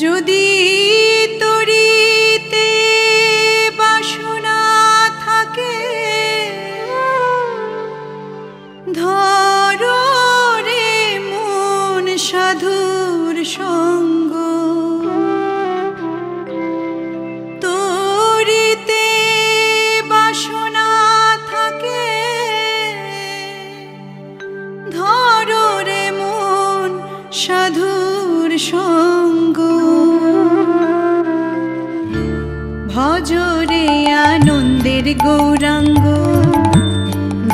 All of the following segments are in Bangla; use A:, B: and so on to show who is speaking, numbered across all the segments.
A: যদি তরিতে বাসনা থাকে ধরো রে মন সাধুর সঙ্গ, তরিতে বাসনা থাকে ধরো রে মন সাধুর সঙ্গ। ভজরে আনন্দের গৌরাঙ্গ,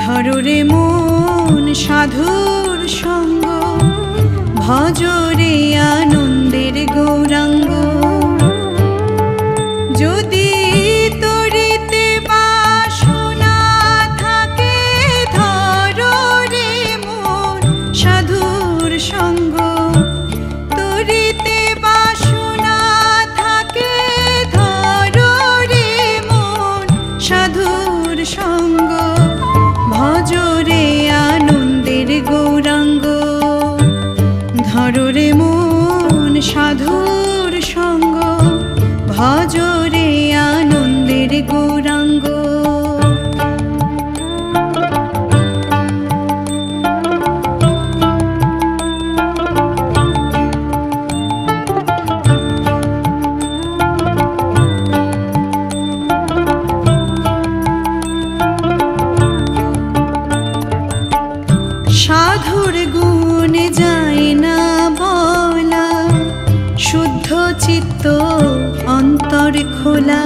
A: ধরো রে মন সাধুর সঙ্গ। ভজরে আনন্দের গৌরাঙ্গ, যদি তরিতে বাসনা থাকে ধরো রে মন সাধুর সঙ্গ। তরিতে বাসনা থাকে ধরো রে মন সাধুর সঙ্গ। ভজরে আনন্দের গৌরাঙ্গ, ধরো রে মন সাধুর সঙ্গ। ভজরে আনন্দের গৌরাঙ্গ। সাধুর গুণ যায় না বলা, শুদ্ধ চিত্ত অন্তর খোলা।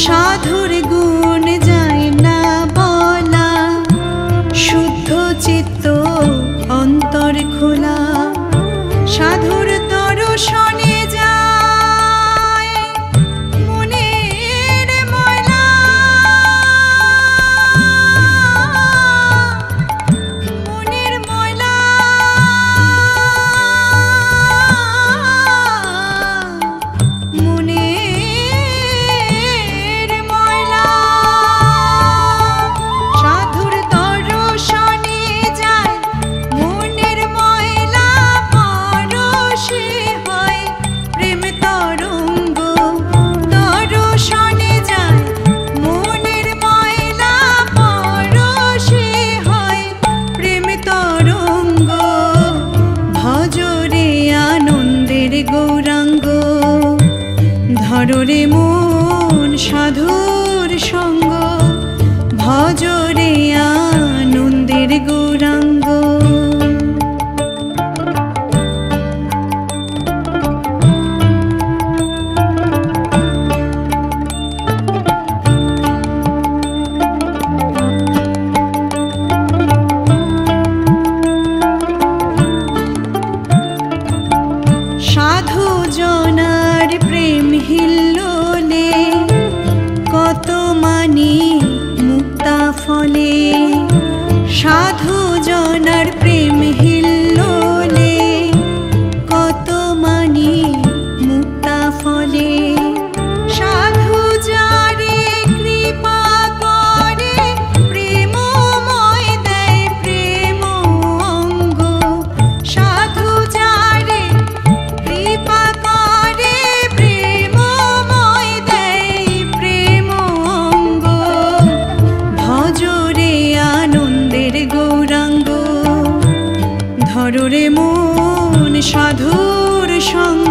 A: সাধুর গুণ যায় না বলা, শুদ্ধ চিত্ত অন্তর খোলা। সাধুর দর্শনে যায় মনের ময়লা, মনের ময়লা। মনের ময়লা সাধুর দর্শনে যায় মনের ময়লা। পরশে হয় প্রেম তরঙ্গ, দর্শনে যায় মনের ময়লা। পরশে হয় প্রেম তরঙ্গ। ভজরে আনন্দের গৌরাঙ্গ, ধরো রে মন সাধুর সঙ্গ। ভজরে আনন্দের গৌরাঙ্গ। সাধু জনার প্রেম হিল্লোলে কত মানি মুক্তা ফলে। সাধু জনার প্রেম হিল্লোলে কত মানি মুক্তা ফলে। সাধু যারে কৃপা করে প্রেমময় দেয় প্রেম অঙ্গ। সাধু যারে কৃপা করে প্রেমময় দেয় প্রেম অঙ্গ। ভজরে আনন্দের গৌরাঙ্গ, ধরো রে মন সাধুর সঙ্গ।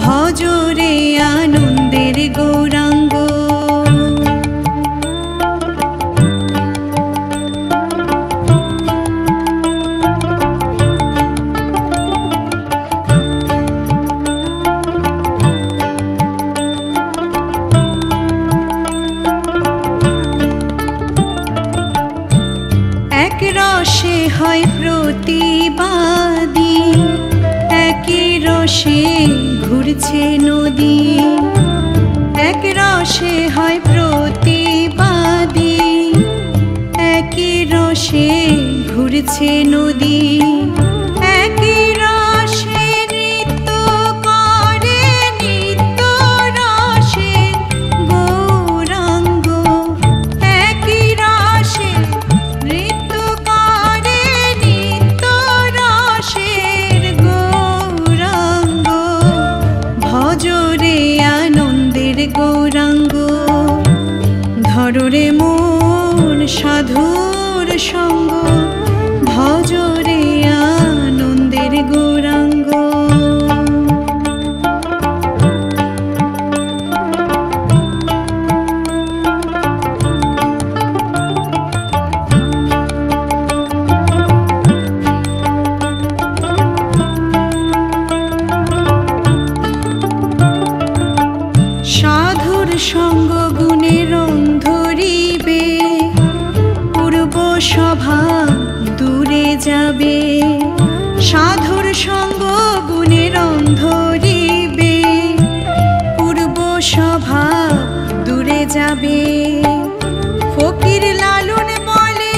A: ভজরে আনন্দের গৌরাঙ্গ। এক রসে হয় প্রতিবাদী, একই রসে ঘুরছে নদী। এক রসে হয় প্রতিবাদী, একই রসে ঘুরছে নদী। একই রসে নৃত্য করে নিত্য রসে গৌরাঙ্গ। একই রসে নৃত্য করে নিত্য রসের গৌরাঙ্গ। ভজরে আনন্দের গৌরাঙ্গ। ধররে মন সাধুর সঙ্গ, ভজরে আনন্দের গৌরাঙ্গ। সাধুর সঙ্গ গুণের ধরিবে, পূর্ব স্বভাব দূরে যাবে। সাধুর সঙ্গ গুণের ধরিবে, পূর্ব স্বভাব দূরে যাবে। ফকির লালন বলে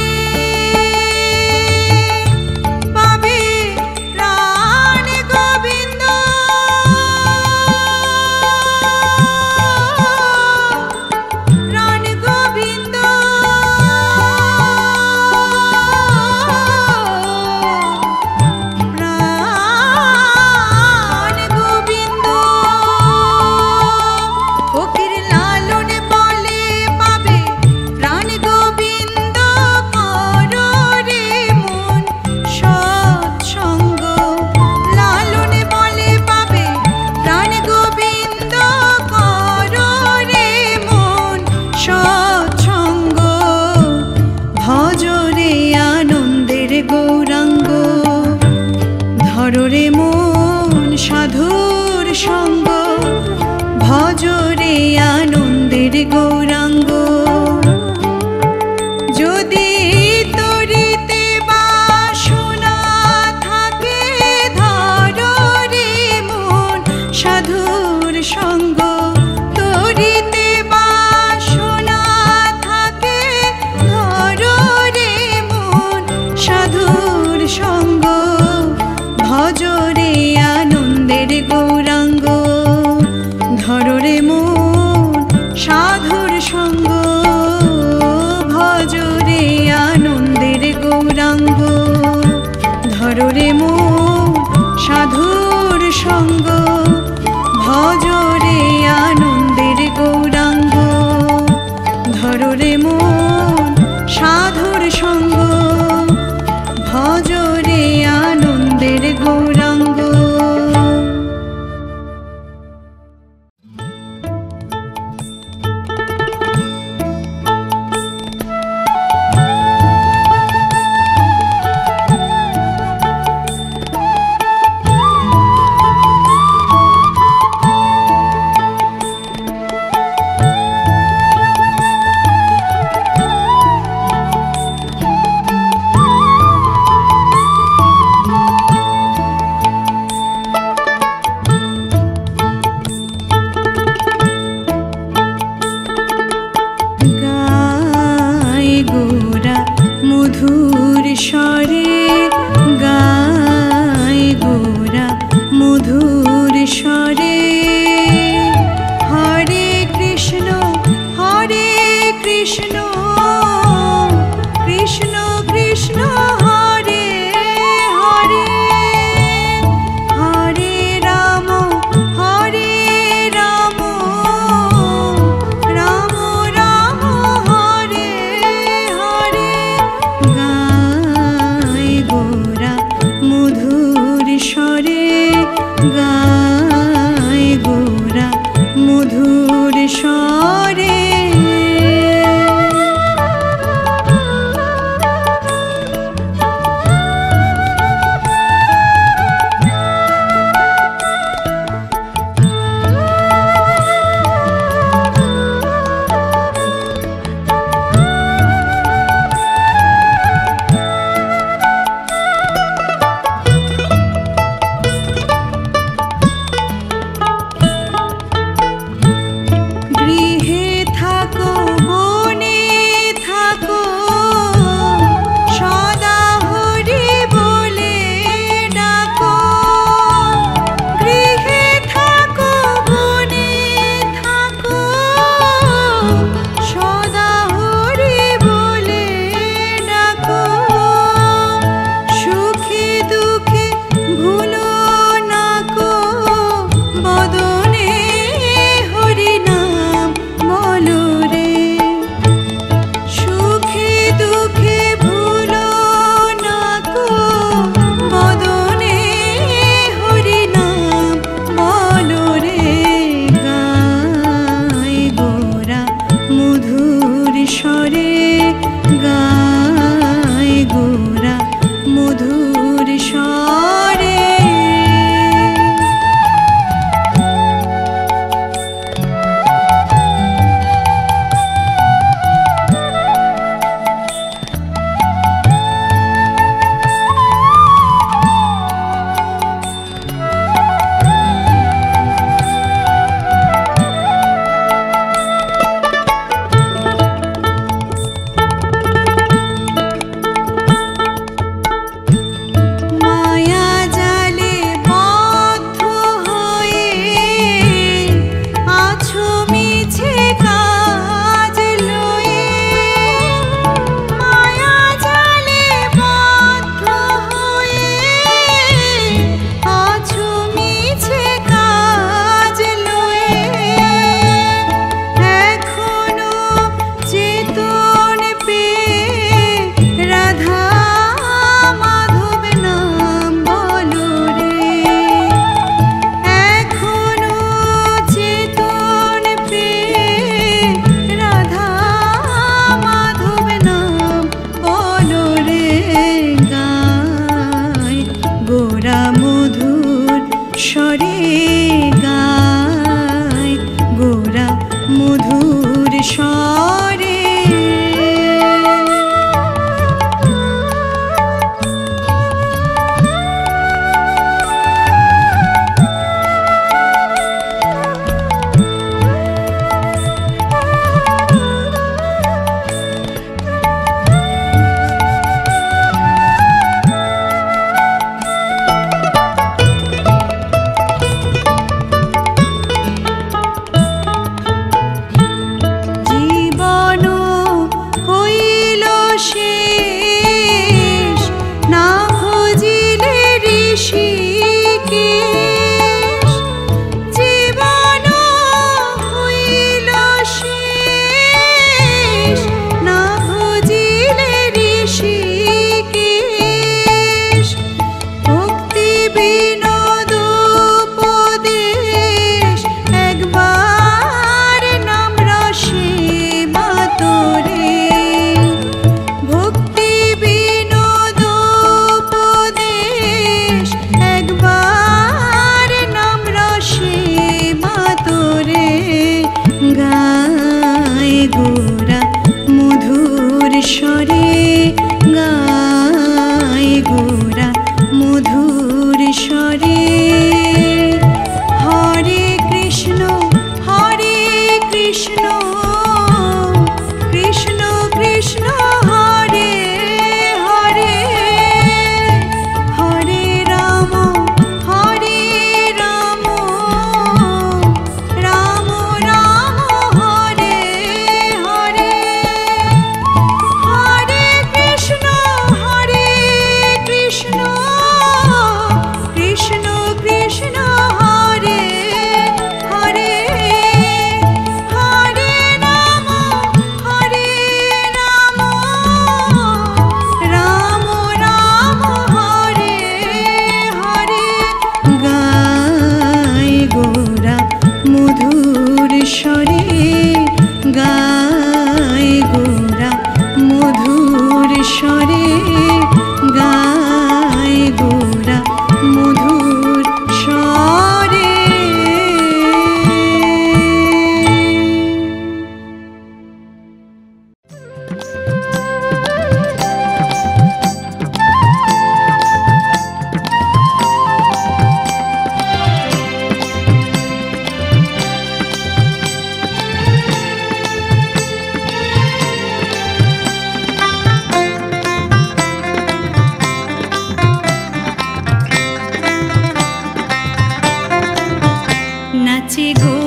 A: পাবে প্রাণ গোবিন্দ, প্রাণ গোবিন্দ। প্রাণ গোবিন্দ। ফকির লালন বলে পাবে প্রাণ গোবিন্দ, করো রে মন সৎসঙ্গ। লালন বলে পাবে প্রাণ গোবিন্দ, করো রে মন সৎসঙ্গ। ভজরে আনন্দের গৌরাঙ্গ, ধররে মন সাধুর সঙ্গ, ভজরে আনন্দের গৌরাঙ্গ। যদি তরিতে বাসনা থাকে, ধররে মন সাধুর সঙ্গ। তরিতে বাসনা থাকে, ধররে মন সাধুর সঙ্গ। ভজরে আনন্দের গৌরাঙ্গ, ধররে মন সাধুর সঙ্গ। ভজরে আনন্দের গৌরাঙ্গ, ধররে মন সাধুর সঙ্গ। ভজরে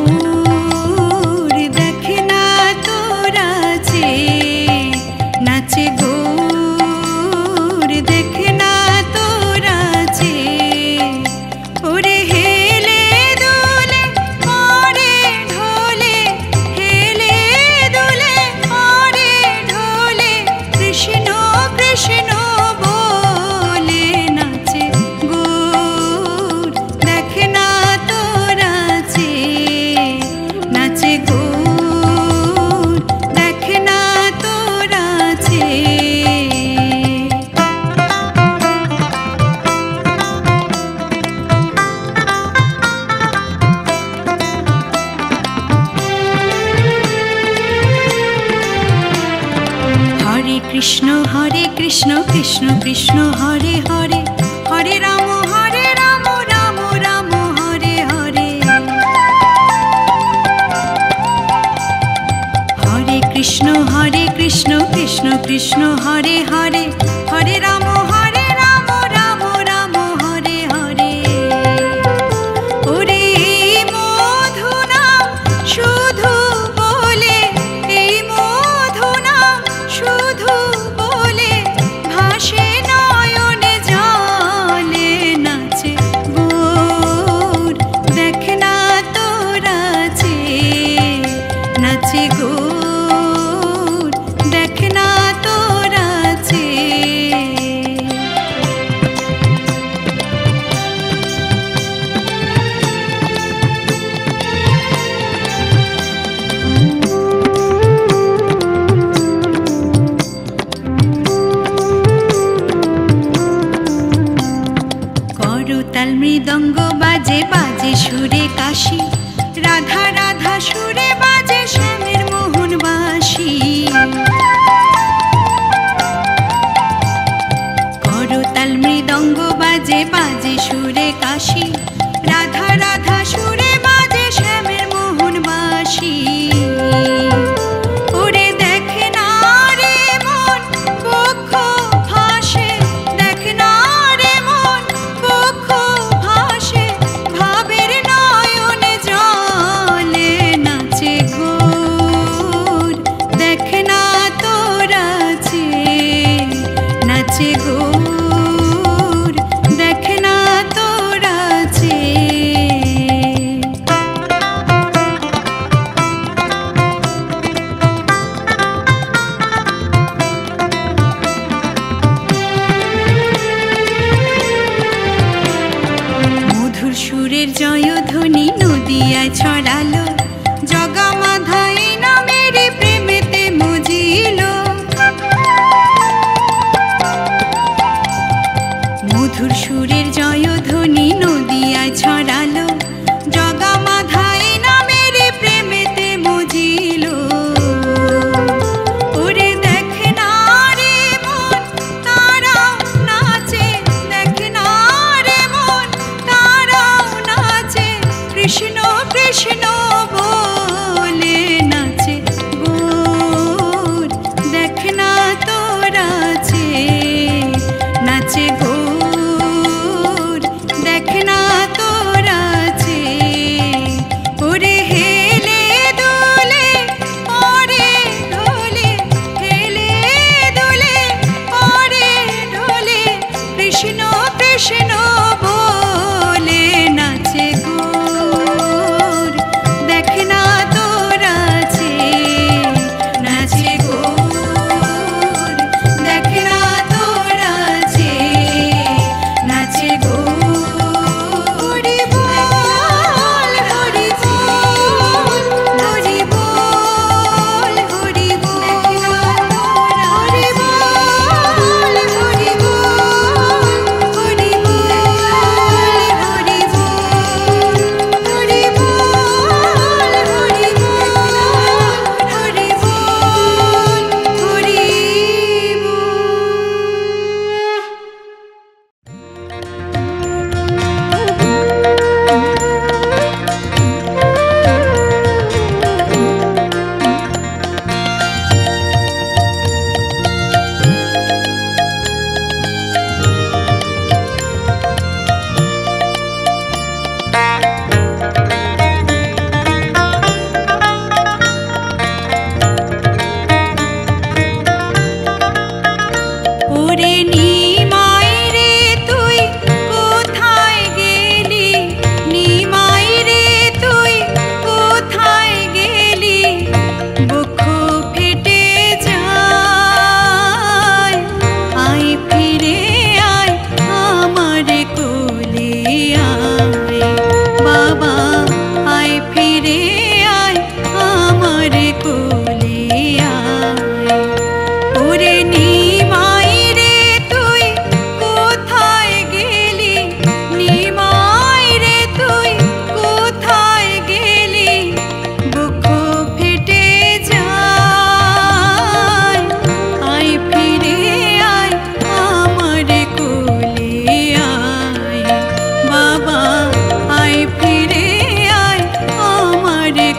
A: গৌর দেখ না তোরা চেয়ে নাচে গৌর দেখ না তোরা চেয়ে ওরে হেলে দুলে পরে ঢোলে হেলে দুলে পরে ঢোলে কৃষ্ণ কৃষ্ণ বলে নাচে গৌর দেখ না তোরা চেয়ে নাচে গৌর দেখ না তোরা চেয়ে হরে কৃষ্ণ কৃষ্ণ কৃষ্ণ হরে হরে হরে রাম রাম রাম হরে হরে হরে কৃষ্ণ কৃষ্ণ কৃষ্ণ হরে হরে হরে রাম রাম রাম হরে হরে ওরে মধু নাম শুধু বলে এই মধু নাম শুধু বলে ভাসে নয়নে জলে নাচে গৌর দেখ না তোরা চেয়ে নাচে গৌর দেখ না তোরা চেয়ে করতাল মৃদঙ্গ বাজে বাজে সুরে কাশি রাধা রাধা সুরে বাজে শ্যামের মোহন বাঁশি করতাল মৃদঙ্গ বাজে বাজে সুরে কাশি রাধা রাধা সুরে বাজে শ্যামের মোহন বাঁশি ওরে দেখ না রে মন বক্ষ ভাসে দেখ না রে মন বক্ষ ভাসে ভাবের নয়নে জলে নাচে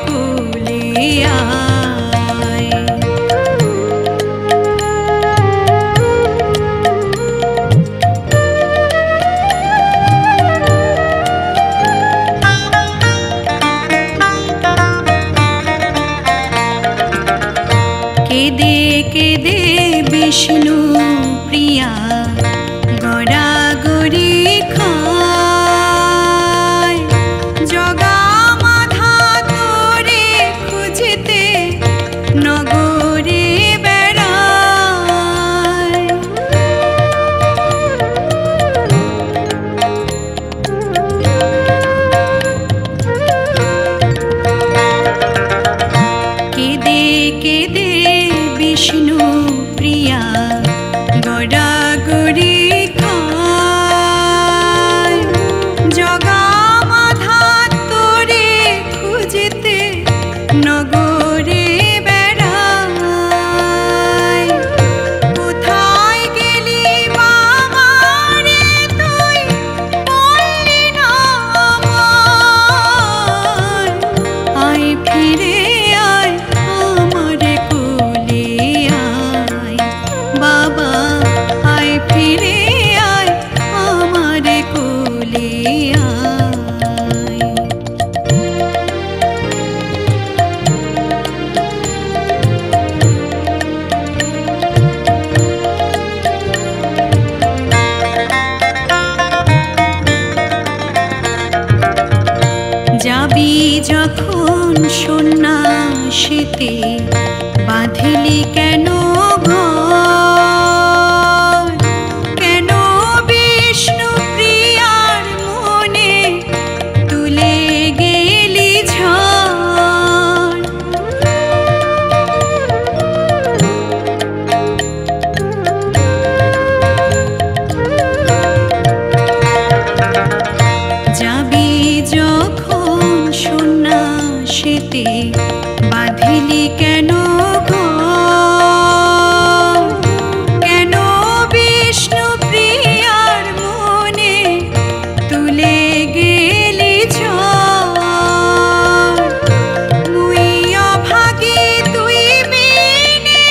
A: কোলে আয়। কেঁদে কেঁদে বিষ্ণু প্রিয়া গড়াগড়ি খায়, জগা মাথা তোরে খুঁজতে নগরে বেড়ায়। কেঁদে কেঁদে বিষ্ণু প্রিয়া গড়াগড়ি খায়, জগা মাথা তোরে খুঁজতে নগরে বেড়ায়। কোথায় গেলি বাবা রে তুই বললি না আমায়, আয় ফিরে আয় আমার কোলে আয়, বাবা আয় ফিরে আয় আমার কোলে আয়। যাবি যখন সন্ন্যাসীতে বাঁধিলি কেন ঘর, কেন বিষ্ণু প্রিয়ার মনে তুলে গেলি ঝড়। যাবি যখন সন্ন্যাসীতে বাঁধিলি কেন ঘর, কেন বিষ্ণু প্রিয়ার মনে তুলে গেলি ঝড়। মুই অভাগী তুই বিনে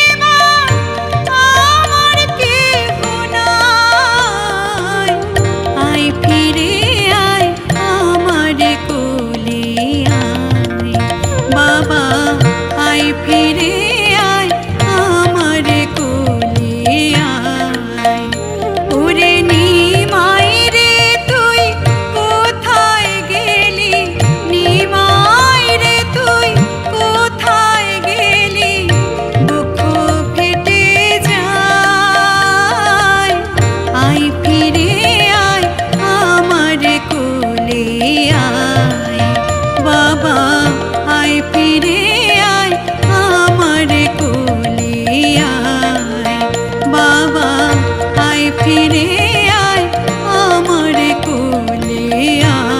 A: আমার কেহ নাই, আয় ফিরে আয় আমার কোলে আয়, বাবা আয় ফিরে আয় আমার কোলে আয়। ওরে নিমাই রে তুই কোথায় গেলি, নিমাই রে তুই কোথায় গেলি, বুক ফেটে যায়, আয় ফিরে আয় আমার কোলে আয়, বাবা আয় ফিরে আয় আমার কোলে আয়, বাবা আয় ফিরে আয় আমার কোলে আয়।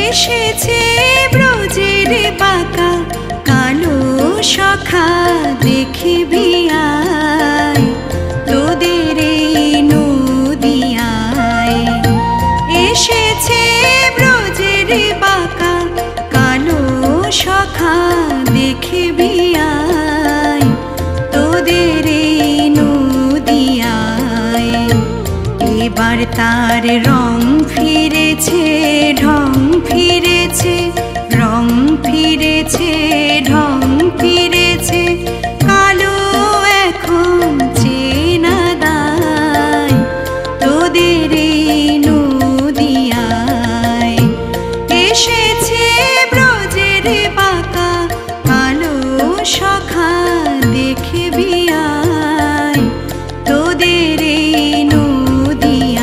A: এসেছে ব্রজের বাঁকা কালো সখা দেখিবি আয়, তোদের এই নদিয়ায়। এসেছে ব্রজের বাঁকা কালো সখা দেখিবি আয়, তোদের এই নদিয়ায়। এবার তার রং ফিরেছে, ঢং ফিরেছে, রং ফিরেছে, ঢং ফিরেছে, কালো এখন চেনা দায়, তোদের এই নদিয়ায়। এসেছে ব্রজের বাঁকা কালো সখা দেখিবি আয়, তোদের এই নদিয়ায়।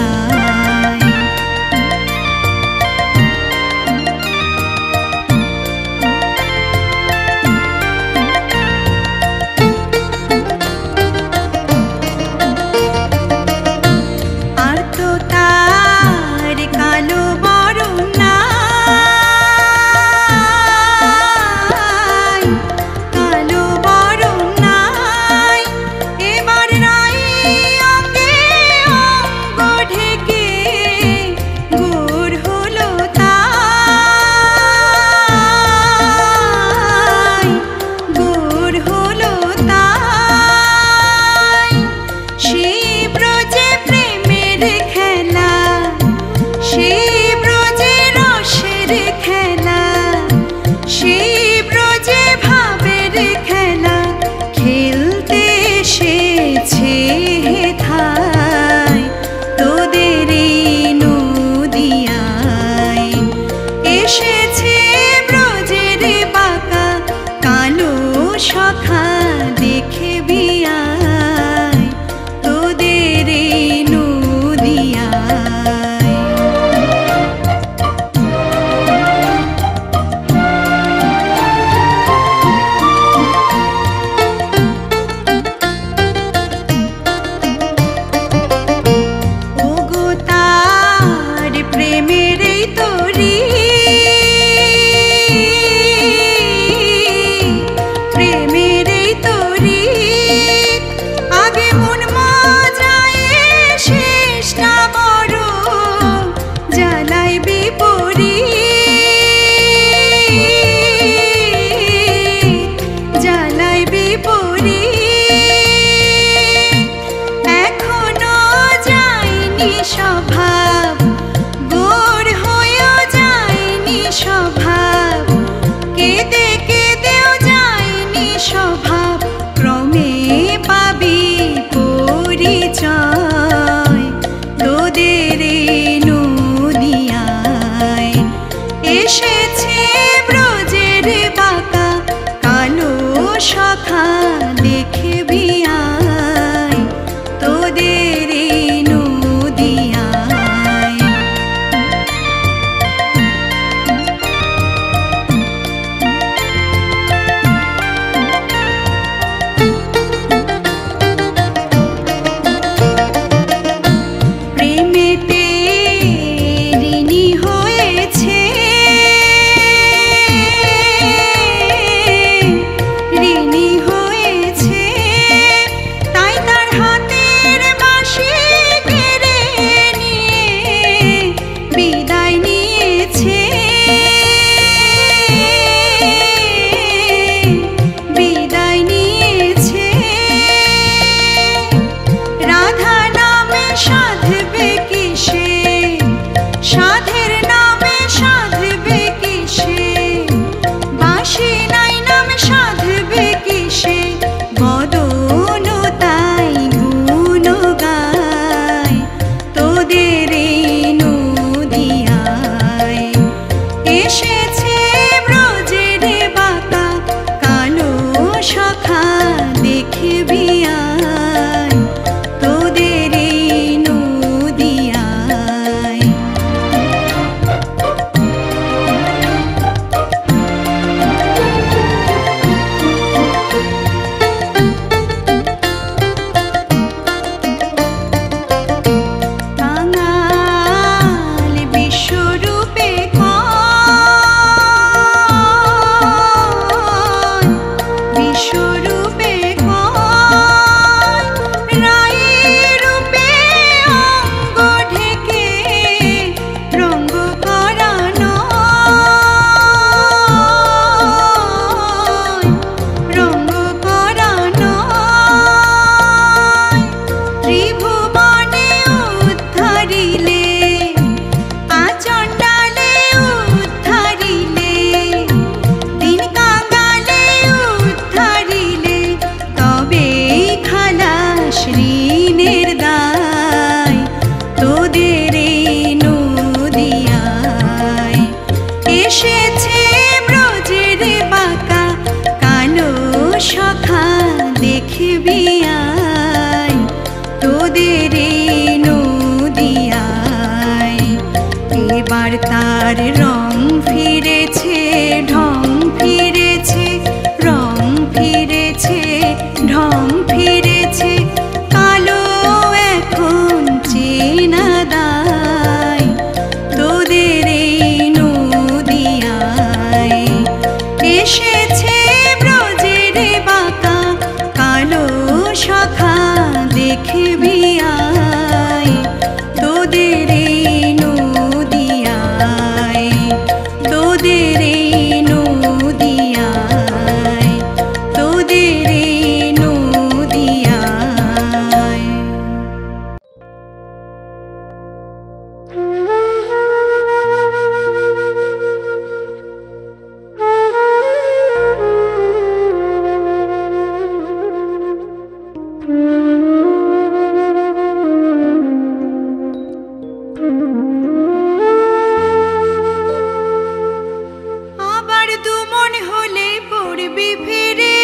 A: মন হলে পড়বি ফিরে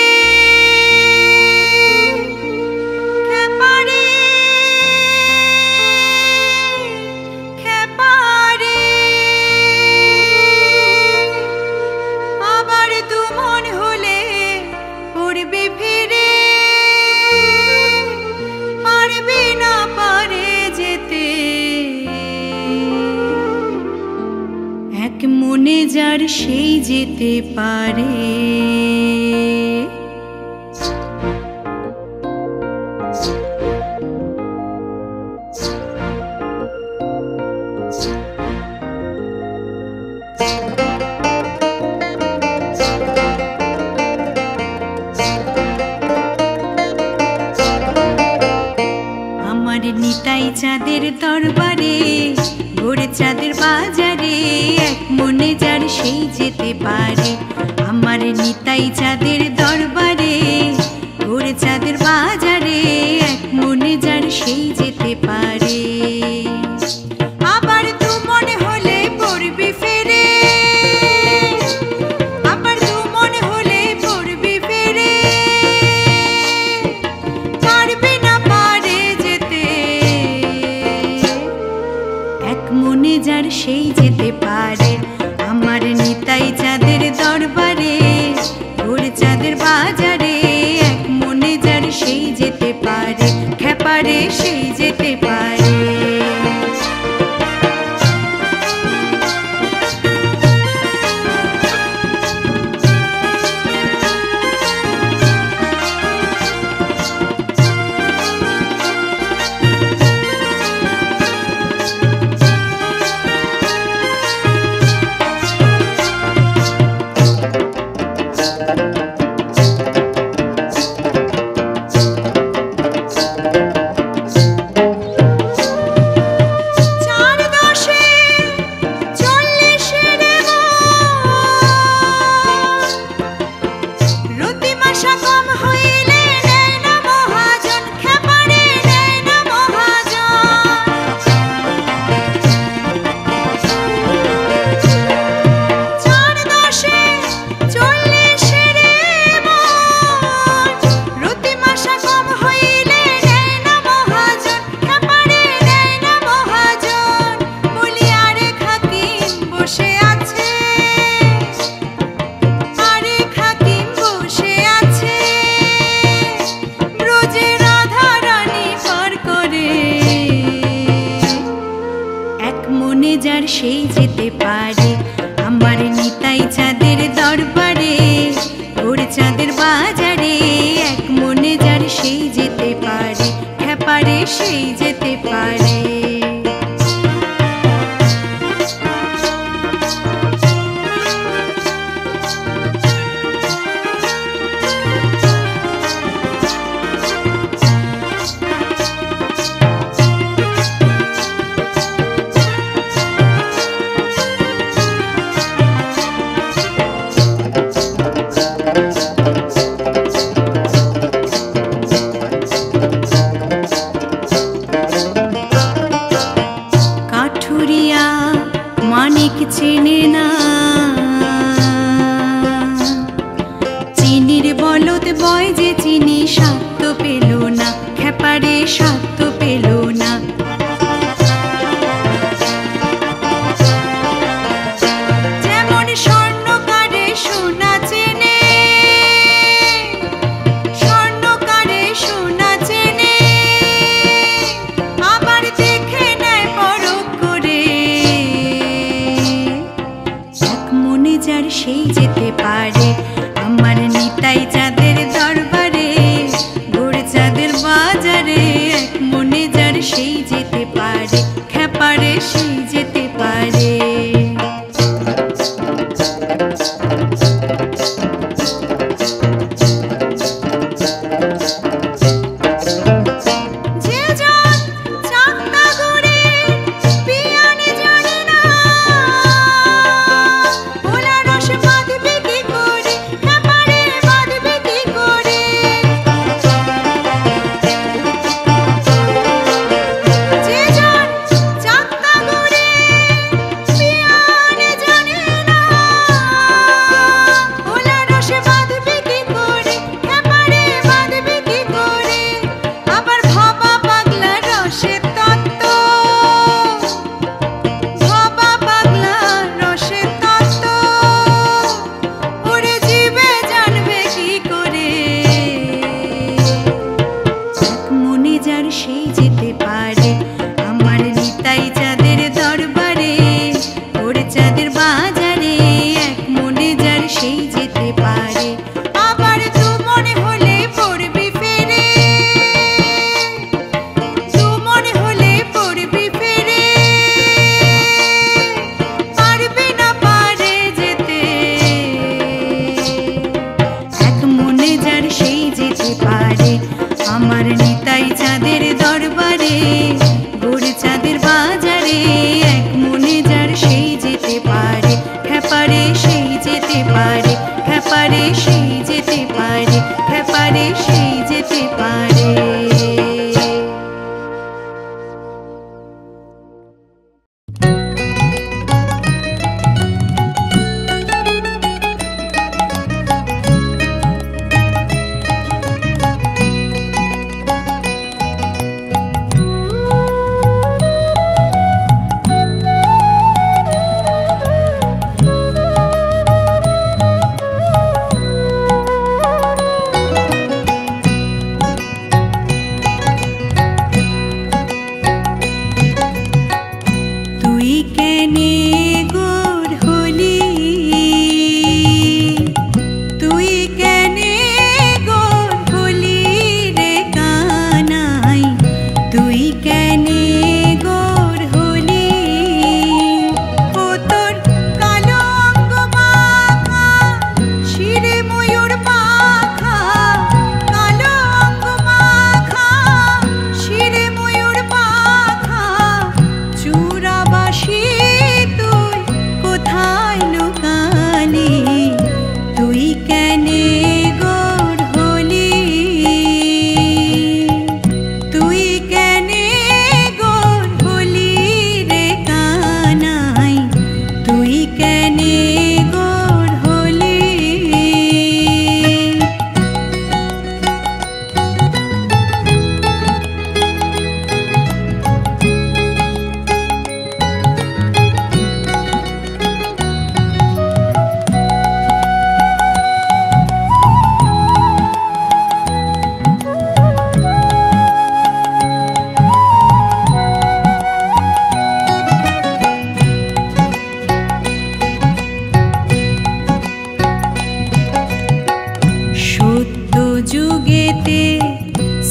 A: খেপারে খেপারে আবার দু মন হলে পড়বি ফিরে পারবি না পারে যেতে এক মনে যার সেই যেতে পারে আমার নিতাই চাঁদের দরবারে ভোরে চাঁদের বাজারে এক মনে যার সেই যেতে পারে আমার নিতাই চাঁদের দরবারে ভোরে চাঁদের বাজারে এক মনে যার সেই যেতে পারে আবার দু মনে হলে পড়বি ফেরে আবার দু মনে হলে পড়বি ফেরে পারবি না পারে যেতে এক মনে যার সেই যেতে পারে আমার নিতাই চাঁদের দরবারে ভোরে চাঁদের বাজারে এক মনে যার সেই যেতে পারে খেপারে সেই যেতে পারে যার সেই যেতে পারে আমার নিতাই চাঁদের দরবারে ভোরে চাঁদের বাজারে এক মনে যার সেই যেতে পারে খেপারে সেই যেতে পারে মানিক চেনে না চিনির বলদ বয় যে চিনি স্বাদ পেল না খেপারে স্বাদ পেল না যেমন স্বর্ণকারে সোনা চেনে স্বর্ণকারে সোনা চেনে আবার দেখে নেয় পরখ করে যার সেই যেতে পারে আমার নিতাই চাঁদের দরবারে ভোরে চাঁদের বাজারে এক মনে যার সেই যেতে পারে খেপারে সেই যেতে পারে সেই যেতে পারে। আবার তু মনে হলে পড়বি ফিরে, তু মনে হলে পড়বি ফিরে, পারবি না পারে যেতে। এক মনে যার সেই যেতে পারে, আমার নিতাই চাঁদের দরবারে, গোড় চাঁদের বাজারে। এক মনে যার সেই যেতে পারে, খ্যাপারে সেই যেতে পারে, খ্যাপারে সেই যেতে পারে, খ্যাপারে সেই যেতে পারে।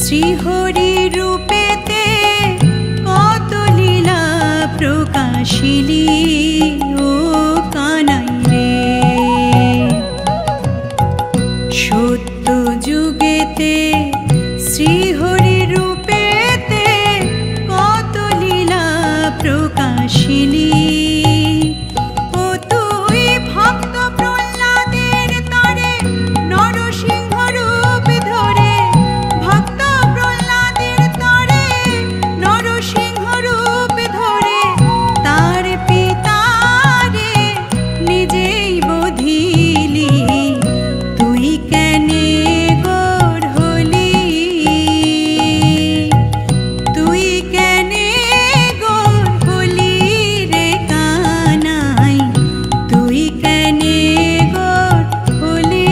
A: শ্রীহরি রূপেতে কত লীলা প্রকাশিলি ও কানাই রে। সত্য যুগেতে শ্রীহরি রূপেতে কত লীলা প্রকাশিলি। ও তুই ভক্ত প্রহ্লাদের তরে নরসিংহ রূপ ধরে, ভক্ত প্রহ্লাদের তরে নরসিংহ রূপ ধরে, তার পিতারে নিজেই বধিলি। তুই কেনে গোর হলি, তুই কেনে গোর হলি রে কানাই, তুই কেনে গোর হলি।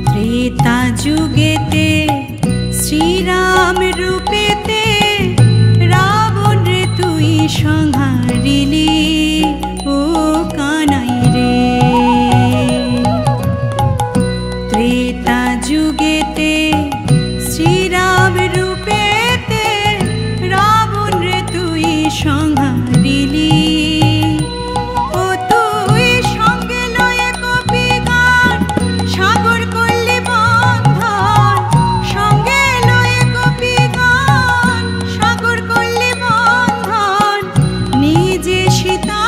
A: ত্রেতা যুগেতে শ্রীরাম রূপেতে রাবণ রে তুই সংহারিলি ও কানাই রে। ত্রেতা যুগেতে শ্রীরাম রূপেতে রাবণ রে তুই সংহারিলি। ও তুই সঙ্গে লয়ে কপি গান সাগর করলি বন্ধন, সঙ্গে লয়ে কপি গান সাগর করলি বন্ধন। নিজে সীতা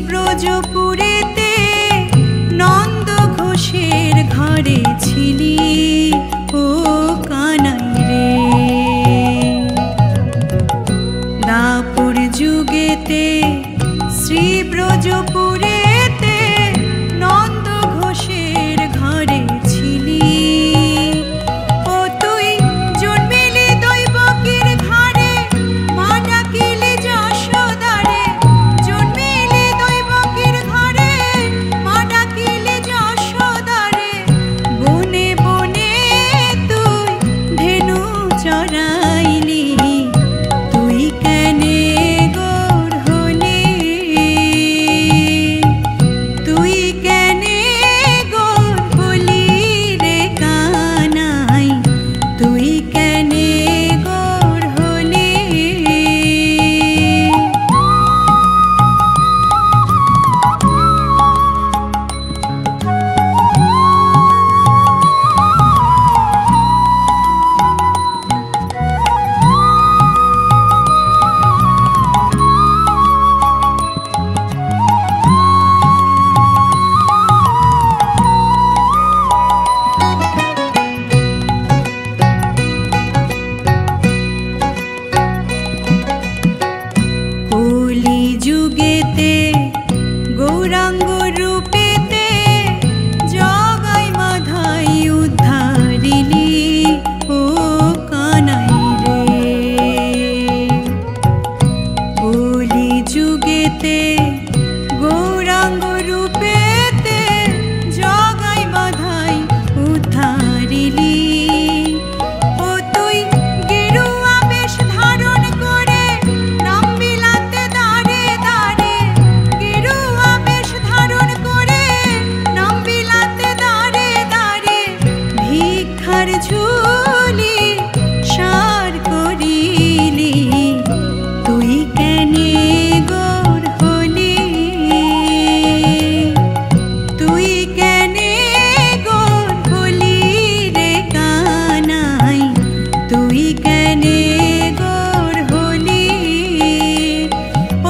A: ব্রজপুরেতে নন্দ ঘোষের ঘরে ছিলি ও কানাই রে। দাপুর যুগেতে শ্রী ব্রজপুরেতে নন্দ ঘোষের ঘরে ছিলি ও তুই জন্মিলি দৈবকীর ঘরে মা ডাকিলি যশোদারে। জন্মিলি দৈবকীর ঘরে মা ডাকিলি যশোদারে। বনে বনে তুই ধেনু চরাইলি তুই কেনে গোর হলি তুই কেনে গোর হলি রে কানাই তুই কেনে গোর হলি। কলি যুগেতে গৌরাঙ্গ রূপেতে জগাই মাধাই উদ্ধারিলি ও কানাই রে। কলি যুগেতে গৌরাঙ্গ রূপেতে জগাই মাধাই উদ্ধারিলি ও তুই গেরুয়া বেশ ধারণ করে নাম বিলাতে দাঁড়ে দাঁড়ে। গেরুয়া বেশ ধারণ করে নাম বিলাতে দাঁড়ে দাঁড়ে। ভিক্ষার ঝুলি সার করিলি তুই কেনে গোর হলি তুই কেনে গোর হলি রে কানাই তুই কেনে গোর হলি।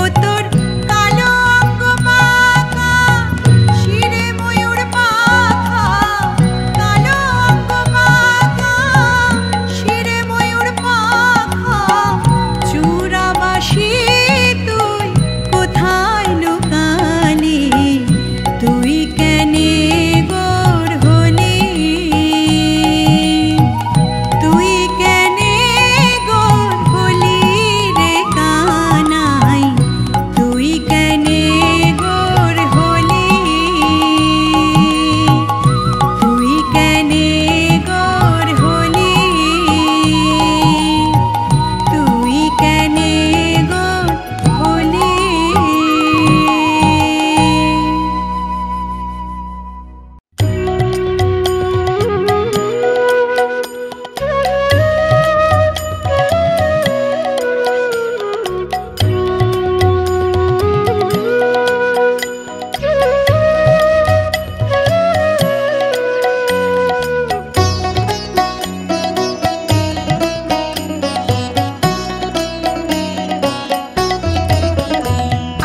A: ও তোর কালো অঙ্গ মাখা শিরে ময়ূর পাখা। কালো অঙ্গ মাখা শিরে ময়ূর পাখা। চূড়াবাসী তুই কোথায় লুকালি তুই কেনে গোর হলি তুই কেনে গোর হলি রে কানাই তুই কেনে গোর হলি তুই কেনে গোর হলি তুই কেনে গোর হলি।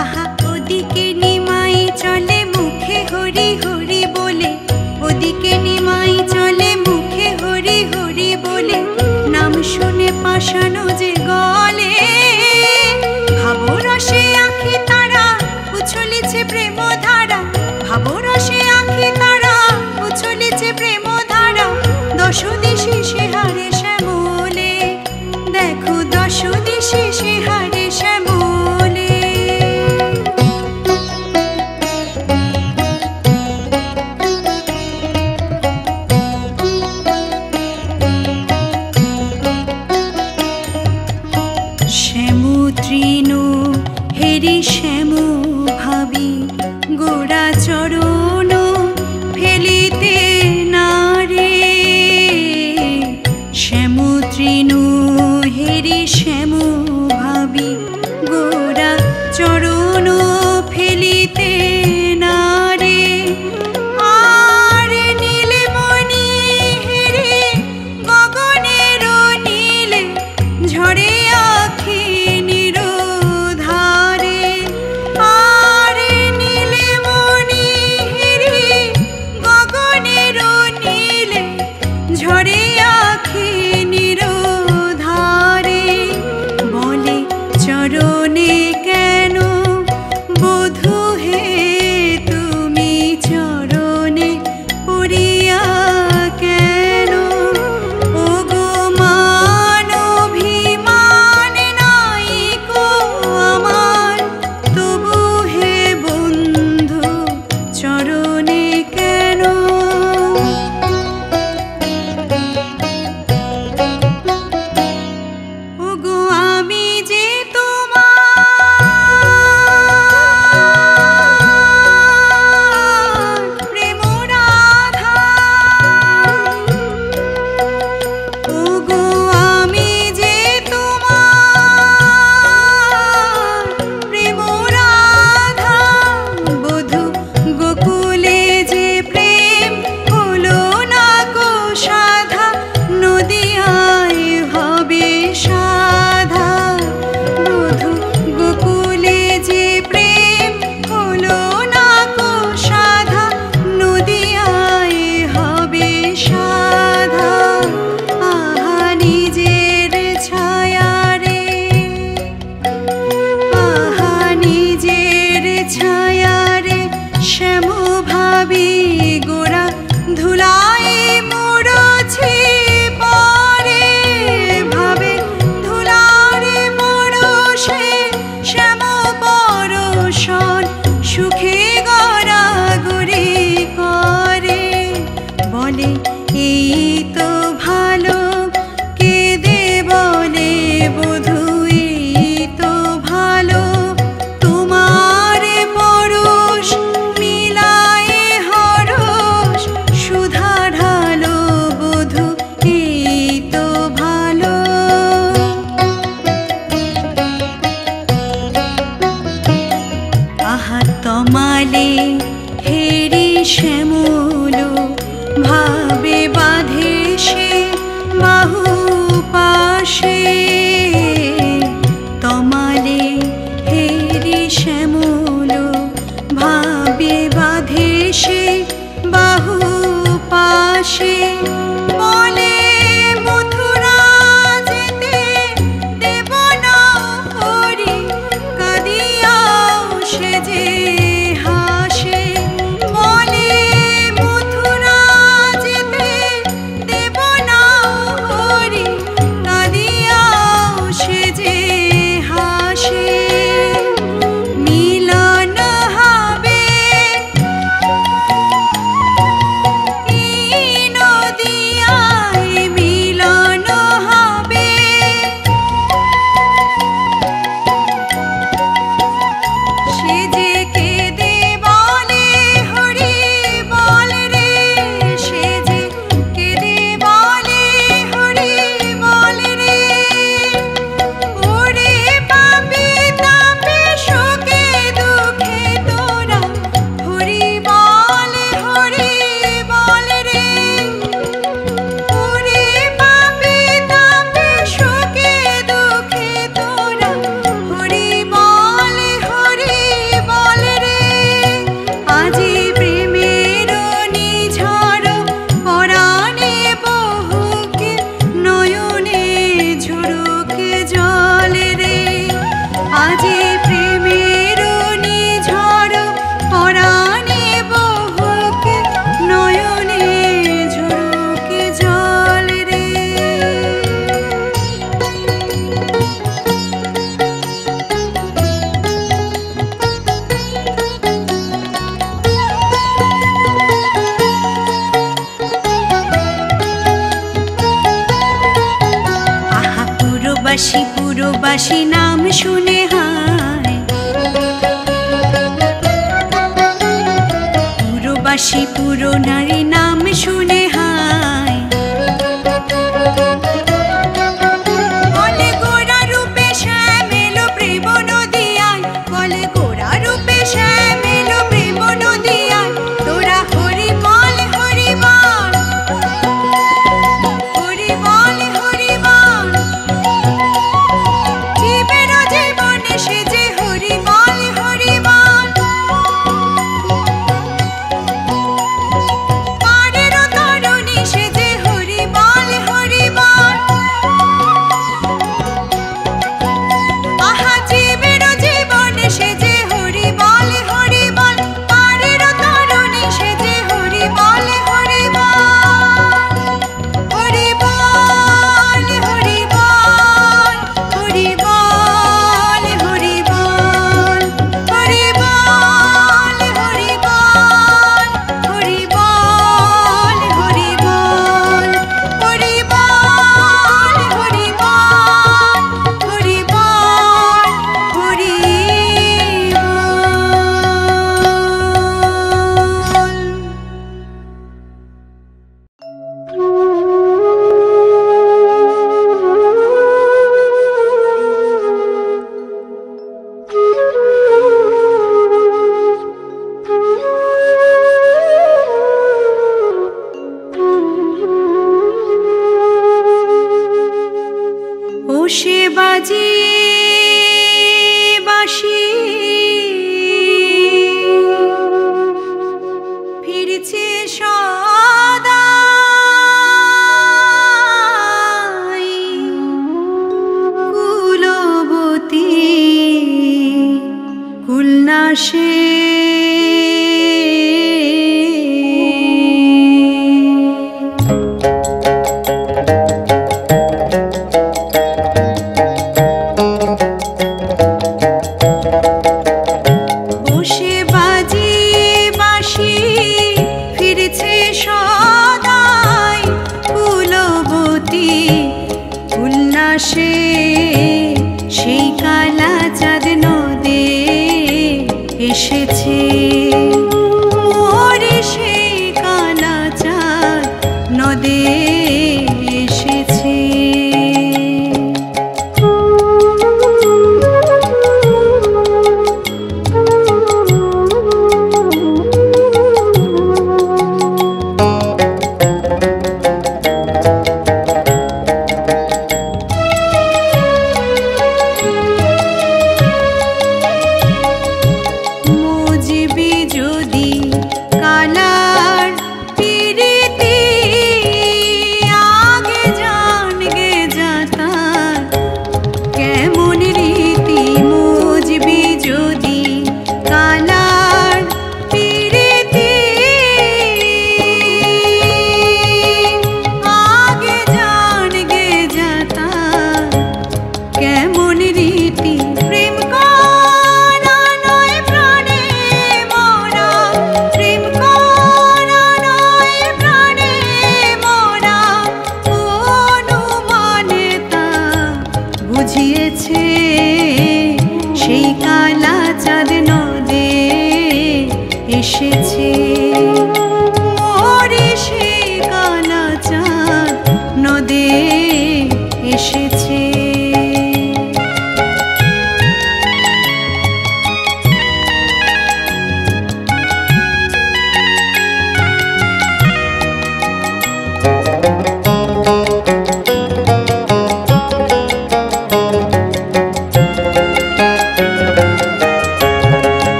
A: আহা ওদিকে নিমাই চলে মুখে হরি হরি বলে। ওদিকে নিমাই চলে মুখে হরি হরি বলে। নাম শুনে পাশানো যে গলে ভাবরসে আঁখি তারা উছলিছে প্রেম ধারা। ভাবরসে আঁখি তারা উছলিছে প্রেম ধারা। দশ দিশে সে হারে শ্যামলে দেখো দশ দিশে সে হারে শ্যামলে। শ্যাম তৃণ হেরি শ্যাম ভাবি আহা তমালে হেরি শ্যামল ভাবে বাঁধে সে বাহু পাশে তমালে হেরি শ্যামল ভাবে বাঁধে সে বাহু পাশে বলে মথুরা যেতে দেব না হরি কাঁদিয়াও সে যে হাসে বলে মথুরা যেতে দেব না হরি কাঁদিয়াও সে যে হাসে মিলন হবে এই নদিয়ায় মিলন হবে সে যে কেঁদে বলে হরি বল রে সে যে কেঁদে বলে হরি বল রে ওরে পাপি তাপে শোকে দুঃখে তোরা হরি বল রে ওরে পাপি তাপে শোকে দুঃখে তোরা হরি বল রে আজি প্রেমের নিঝড় পরাণে বহুকে নয়নে ঝরুকে জল রে আজি প্রেমের নিঝড় পরাণে বহুকে নয়নে ঝরুকে জল রে আহা পুরবাসী পুরবাসী নাম শুনে হায় পুরবাসী পুরো নারী নাম শুনে হায় বলে গোরা রূপে শ্যামেল প্রেম নদিয়ায় বলে গোরা রূপে শ্যামেল প্রেম নদিয়ায় তোরা হরি বল হরি বল হরি বল হরি বল জীবের জীবনে সে যে হরি বল হরি বল পারের তরুণী সে যে হরি বল হরি বল আহা জীবের জীবনে সে যে হরি বল পারের তরুণী সে যে হরি বল হরি বল হরি বল হরি বল হরি বল হরি বল হরি বল হরি বল হরি বল হরি বল হরি বল হরি বল হরি বল হরি ও সে বাজে বাঁশি ফিরছে সদাই কুলবতী কুলনাশে বসে বাজে বাঁশি ফিরছে সদাই কুলবতী উল্লাসে সেই কালা চাঁদ নদে এসেছে মোরে সেই কালা চাঁদ নদে এসেছে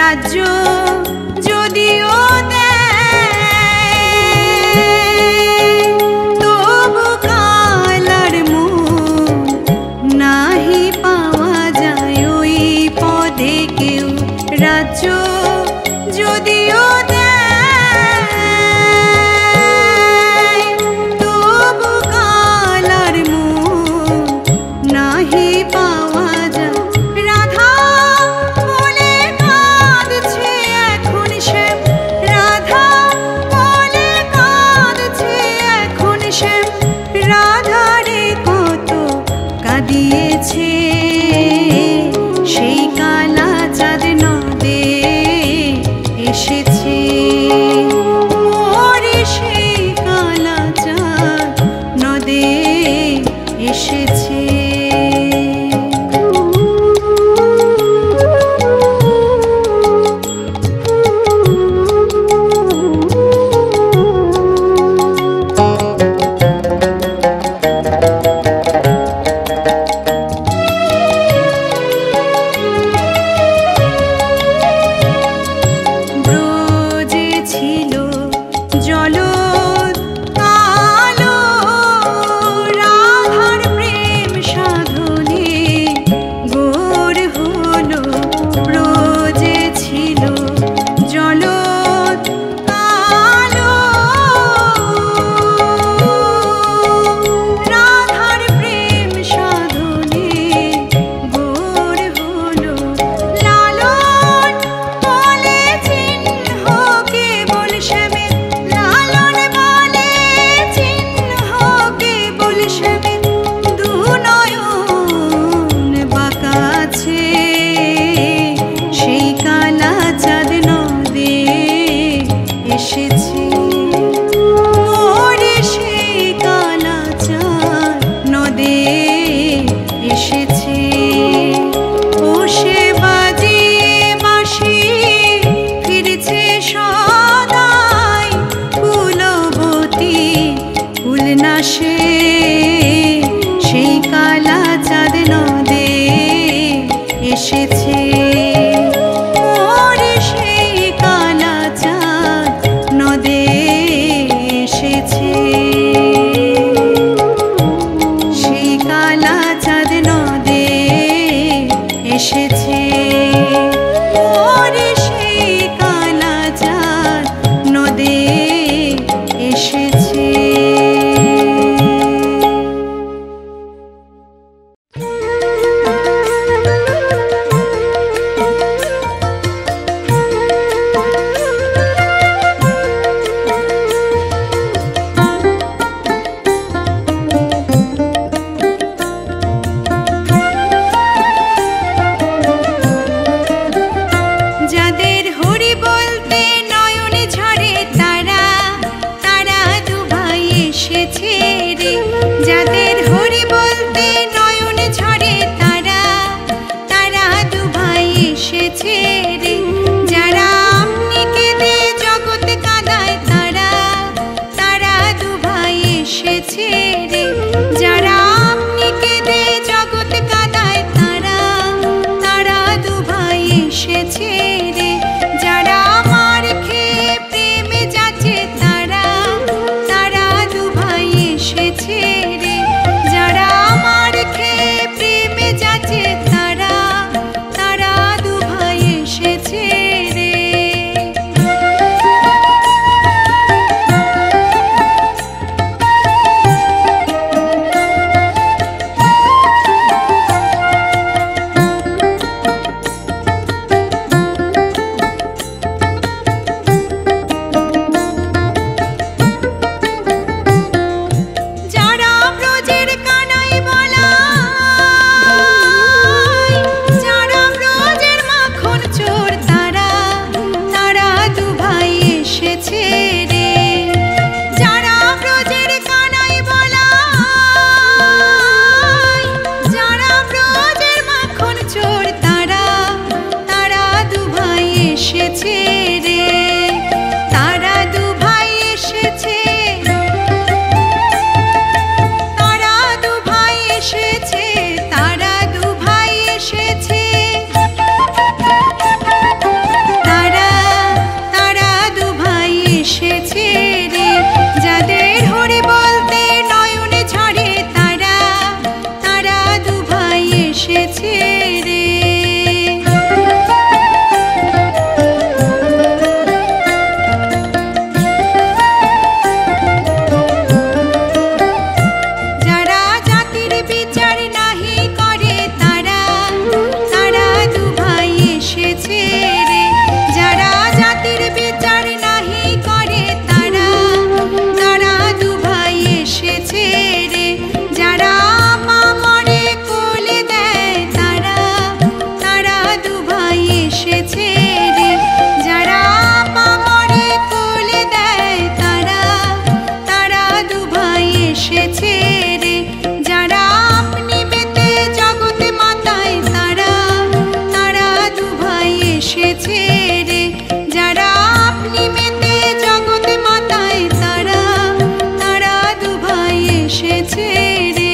A: রাজ্য যদিও দেয়, তবু কালার মন নাহি পাওয়া যায় ওই পদে কেউ। রাজ্য যদিও দেয়, তবু কালার মন নাহি পাওয়া যায়। রাধা বলে কাঁদছে এখন শ্যাম, রাধা বলে কাঁদছে এখন শ্যাম, রাধারে কত কাঁদিয়েছে সেই কালা চাঁদ নদে এসেছে। মোরে সেই কালা চাঁদ নদে এসেছে। এসেছে রে, যারা আপনি মেতে জগতে মাতায় তারা, তারা দুভাই এসেছে রে।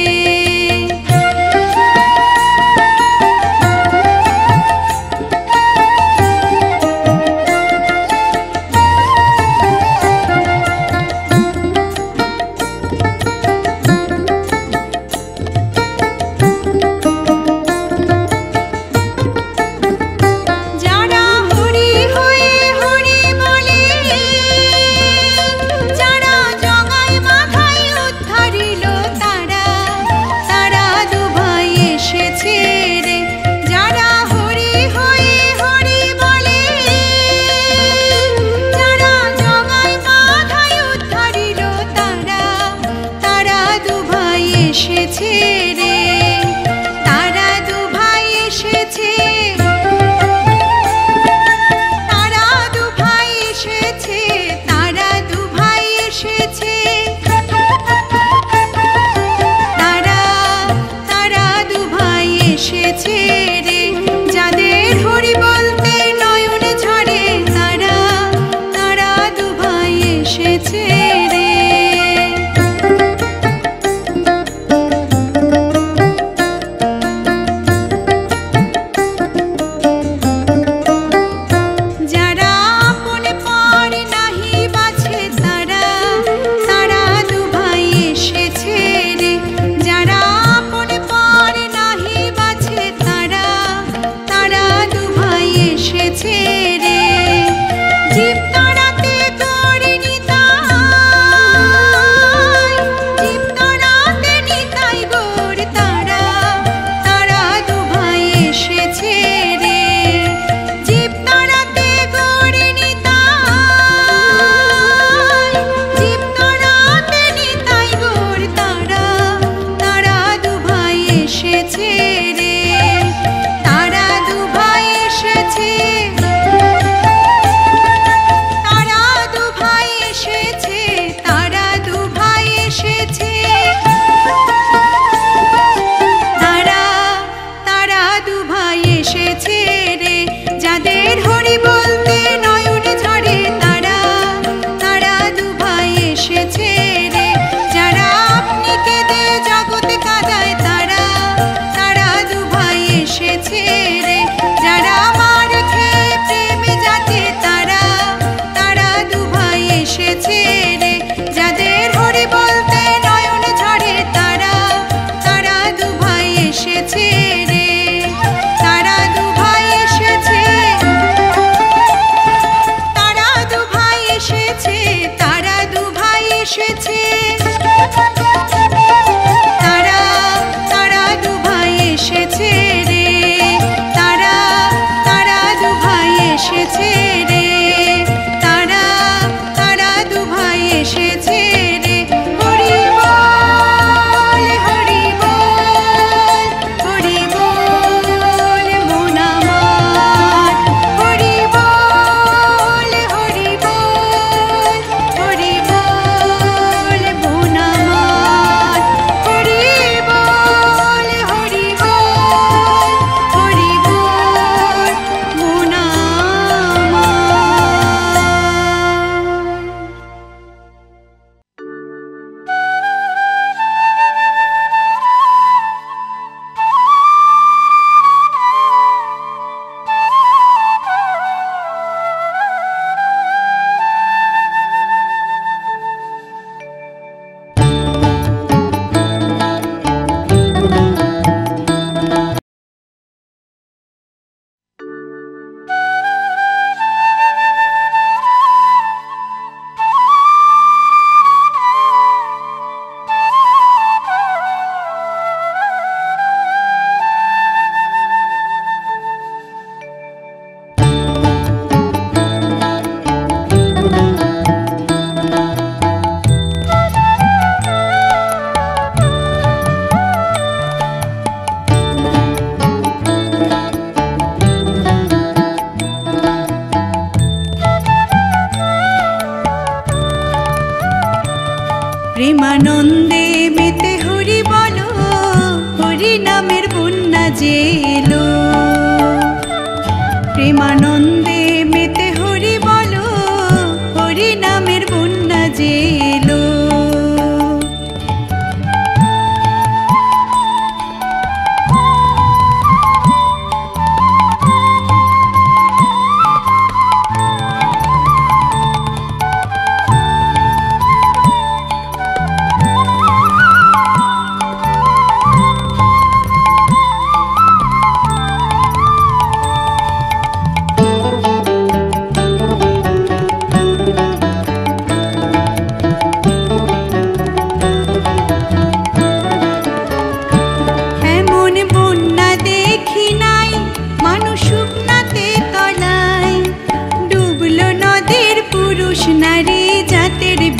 A: এসেছে রে, তারা দুভাই এসেছে, তারা দুভাই এসেছে, তারা দুভাই এসেছে, তারা, তারা দুভাই এসেছে রে, যাদের হরি বলতে নয়ন ঝরে তারা, তারা দুভাই এসেছে রে। এসেছে রে, যাদের হরি বলতে নয়ন ঝরে তারা, তারা দুভাই এসেছে রে, যারা আপনি কেঁদে জগতে কাঁদায় তারা, তারা দুভাই এসেছে রে, যারা মার খেয়ে প্রেমে যাতে তারা, তারা দুভাই এসেছে রে, যাদের হরি বলতে নয়ন ঝরে তারা, তারা দুভাই এসেছে রে, তারা দুভাই এসেছে, তারা দুভাই এসেছে, তারা দুভাই এসেছে, তারা, তারা দুভাই এসেছে রে।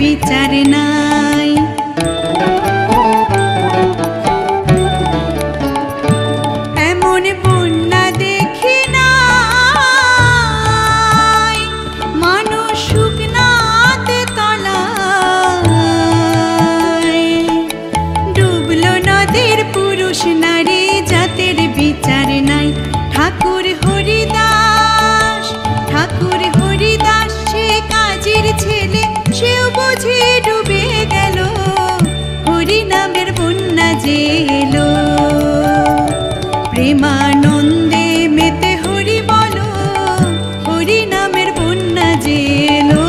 A: বিচার নাই। এমন বন্যা দেখি নাই মানুষ শুকনাতে তলায়। ডুবলো নদীর পুরুষ নারী জাতের বিচার নাই। ঠাকুর হরিদাস, ঠাকুর হরিদাস সে কাজীর ছেলে, সেও বুঝি ডুবে গেল, হরি নামের বন্যা যে এলো। প্রেমানন্দে মেতে হরি বলো, হরি নামের বন্যা যে এলো।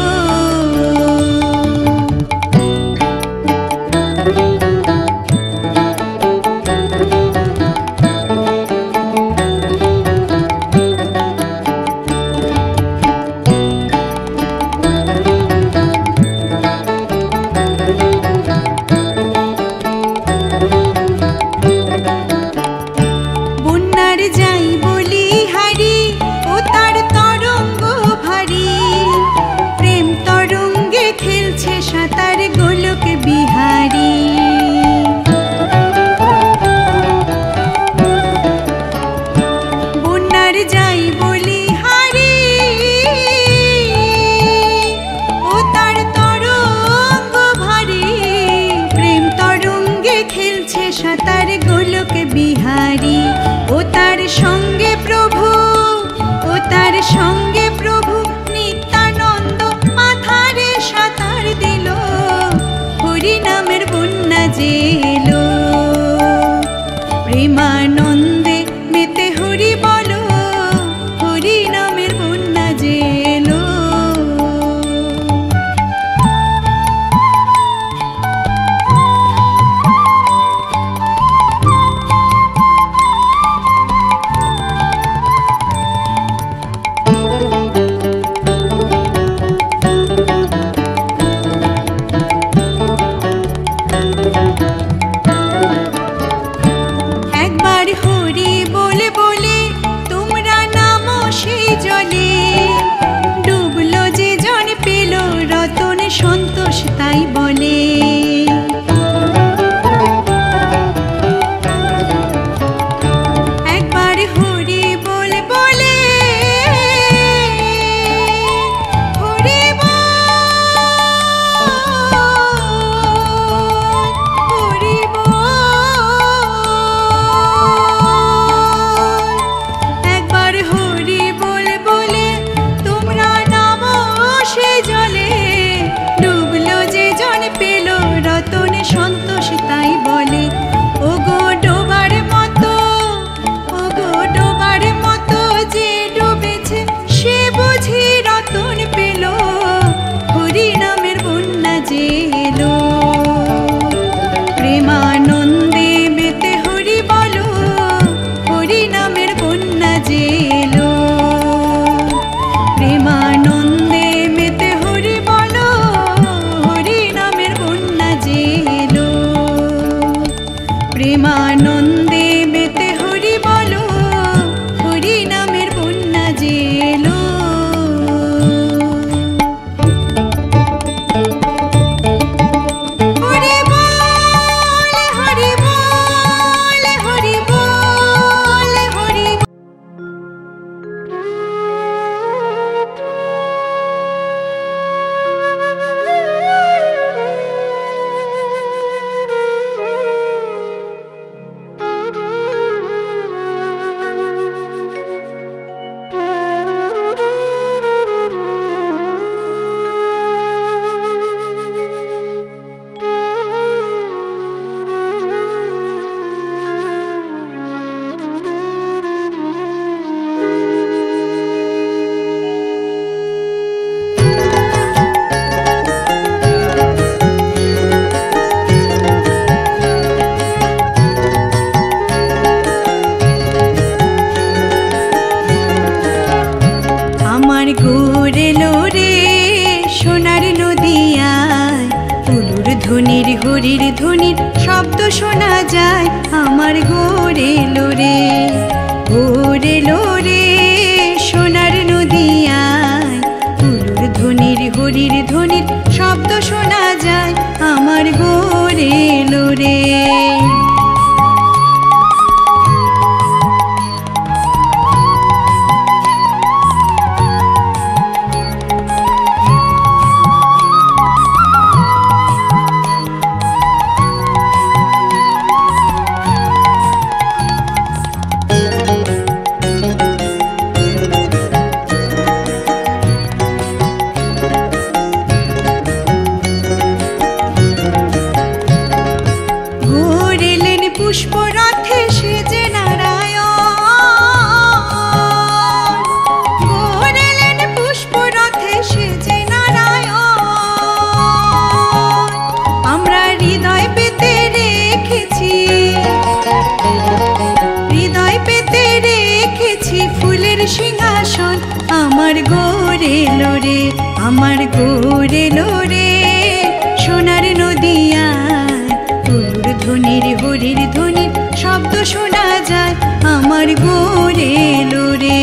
A: যাই বলি হারি ও তার তরঙ্গ ভারী, প্রেম তরঙ্গে খেলছে সাঁতার গোলক বিহারী। বন্যার যাই বলি হারি ও তার তরঙ্গ ভারী, প্রেম তরঙ্গে খেলছে সাঁতার গোলক বিহারী। ও তার সঙ্গে প্রভু, ও তার সঙ্গে প্রভু নিত্যানন্দ মাথারে সাঁতার দিল, হরি নামের বন্যা যে এলো। প্রেমানন্দে মেতে হরি বলো, হরি নামের বন্যা যে এলো। হরি বলে বলে তোমরা নামো সেই জলে, ডুবলো যে জন পেল রতন সন্তোষ তাই বলে। একবার হরি বলে বলে হরি হরি সন্তোষ তাই বলে। ও গো ডোবার মতো, ও গো ডোবার মতো যে ডুবেছে সে বুঝি রতন পেল, হরি নামের বন্যা যে এলো। প্রেমানন্দে মেতে হরি বলো, হরি নামের বন্যা যে এলো। প্রেমানন্দে মেতে হরি বলো, হরি নামের বন্যা যে এলো। প্রেমানন্দে মেতে হরি বলো, হরি নামের বন্যা যে এলো। হরি বল, হরি বল, হরি বল, হরি বল। আমার ঘুর এলো রে সোনার নদিয়ায়, তুলুর ধ্বনির হরির ধ্বনির শব্দ শোনা যায়। আমার ঘুর এলো রে, ঘুর এলো রে সোনার নদিয়ায়, তুলুর ধ্বনির হরির ধ্বনির শব্দ শোনা রে। পুষ্পরথে সেজে নারায়ণ, ঘুরেলেন পুষ্পরথে সেজে নারায়ণ। আমরা হৃদয় পেতে রেখেছি, হৃদয় পেতে রেখেছি ফুলের সিংহাসন। আমার গৌরে লোরে, আমার গৌরে লোরে, সোনার নদিয়া ধ্বনির হরির ধ্বনির শব্দ শোনা যায় আমার গৌরে লোরে।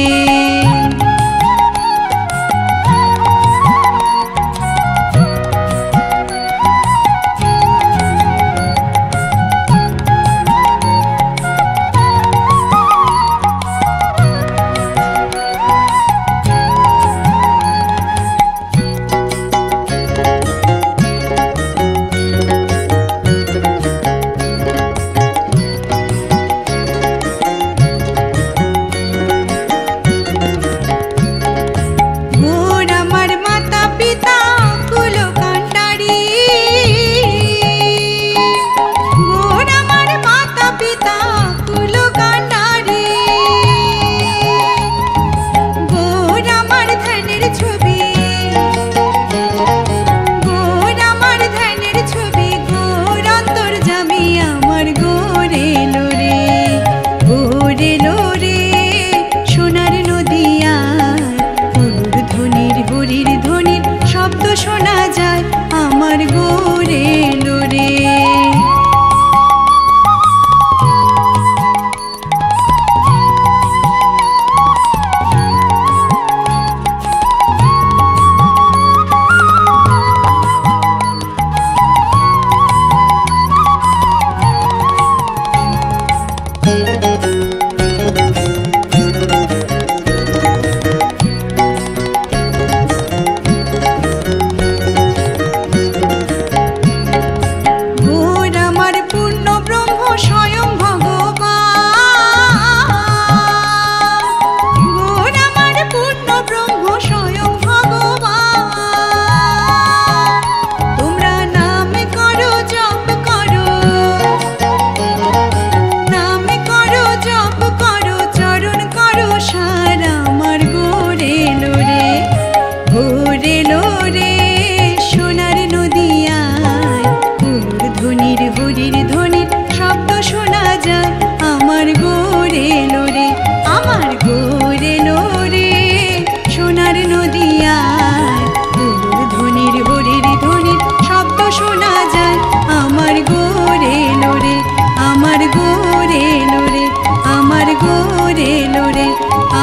A: শোনা যায়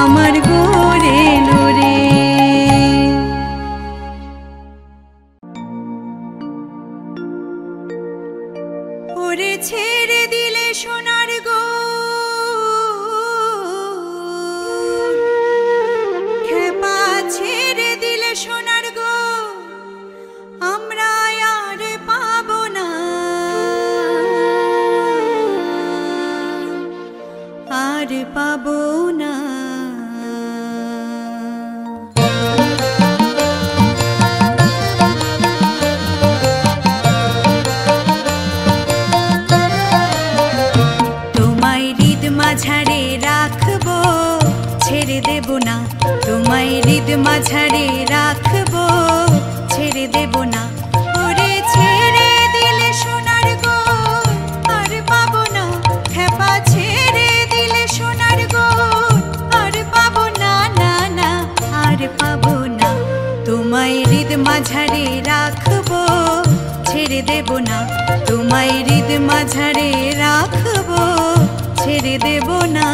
A: আমার গৌরে লোরে। ওরে ছেড়ে দিলে সোনার গো খেপা ছেড়ে দিলে সোনার গো আমরা আর পাবো না আর পাবো না মাঝারে রাখবো ছেড়ে দেব না তোমায় হৃদ মাঝারে রাখবো ছেড়ে দেব না ওরে ছেড়ে দিলে সোনার গো আর পাবো না খেপা ছেড়ে দিলে সোনার গো আর পাবো না না না আর পাবো না তোমায় হৃদ মাঝারে রাখবো ছেড়ে দেব না তোমায় হৃদ মাঝারে রাখবো ছেড়ে দেব না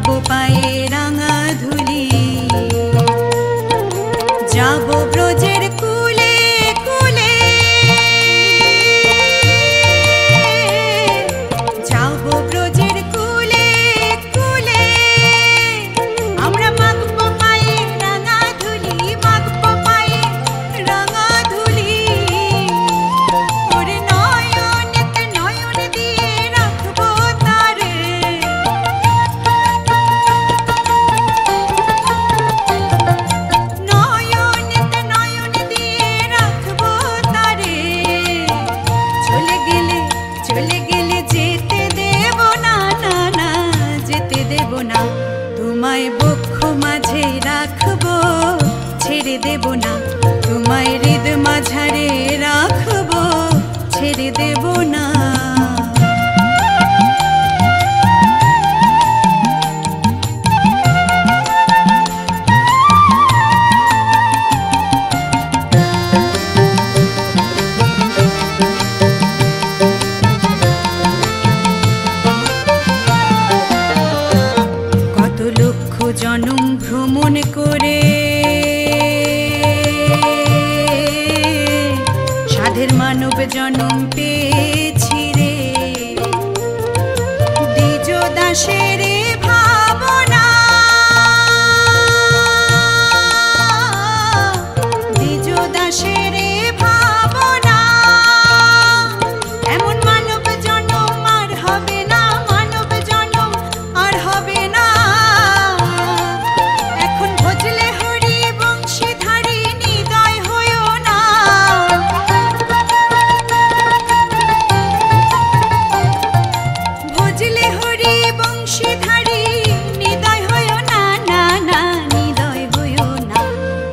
A: মাখবো পায়ে রাঙা ধুলি, যাবো ব্রজের কুলে কুলে, যাবো ব্রজের কুলে কুলে, আমরা মাখবো পায়ে রাঙা ধুলি, মাখবো পায়ে রাঙা ধুলি। ওরে নয়নেতে নয়ন দিয়ে রাখবো তারে, নয়নেতে নয়ন দিয়ে রাখবো তারে। চলে গেলে চলে গেলে যেতে দেব না, না না যেতে দেব না, তোমায় বক্ষ মাঝে রাখবো ছেড়ে দেব না, তোমায় হৃদ মাঝারে রাখবো ছেড়ে দেব না। কত লক্ষ জনম ভ্রমণ করে সাধের মানব জনম পেয়েছি রে, দ্বিজ দাসের ভাবনা, দ্বিজ দাসের ভাবনা। এমন মানব জনম আর হবে না, মানব জনম আর হবে না। এখন ভজলে হরি বংশীধারী নিদয় হইও না, ভজলে হরি বংশীধারী নিদয় হইও না, না না নিদয় হইও না।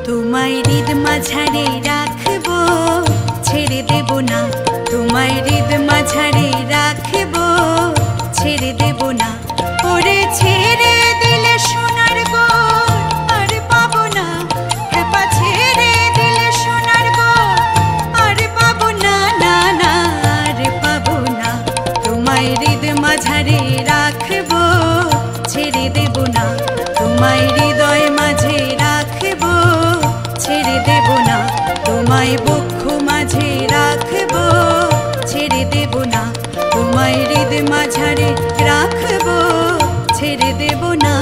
A: তোমায় হৃদ মাঝারে রাখবো ছেড়ে দেব না, তোমায় হৃদ মাঝারে রাখবো ছেড়ে দেব না। ওরে ছেড়ে দিলে সোনার গোর আর পাবো না, হেপা ছেড়ে দিলে সোনার গোর আর পাবো না, না না আর পাবো না। তোমায় হৃদ মাঝারে রাখবো ছেড়ে দেব না, তোমায় হৃদয় মাঝে রাখবো ছেড়ে দেব না, তোমায় বক্ষ মাঝে রাখবো ছেড়ে দেব না, তোমায় হৃদ মাঝারে রাখবো ছেড়ে দেব না।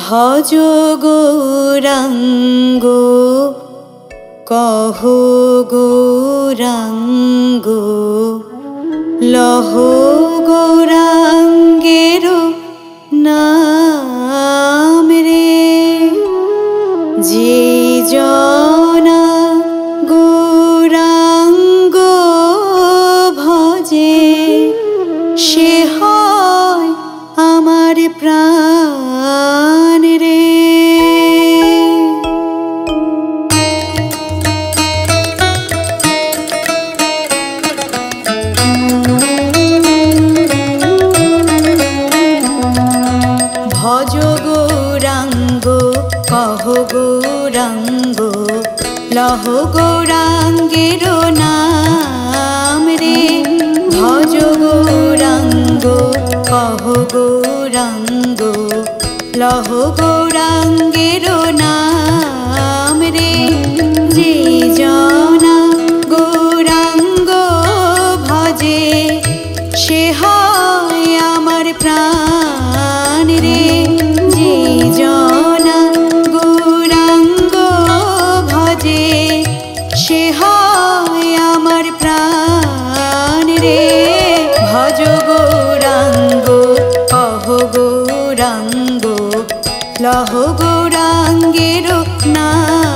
A: ভজ গৌরাঙ্গ কহ গৌরাঙ্গ, লহ গৌরাঙ্গের নাম রে। যে জনা গৌরাঙ্গ ভজে সে হয় আমার প্রাণ রে। ভজ গৌরাঙ্গ কহ গৌরাঙ্গ, লহ গৌরাঙ্গের নাম রে। ভজ গৌরাঙ্গ কহ গৌরাঙ্গ, লহ গৌরাঙ্গের নাম রে। যে জনা গৌরাঙ্গ ভজে সে হয় আমার প্রাণ রে। যে জনা গৌরাঙ্গ ভজে সে হয় আমার প্রাণ রে। ভজ গৌরাঙ্গ কহ গৌরাঙ্গ, লহ গৌরাঙ্গের নাম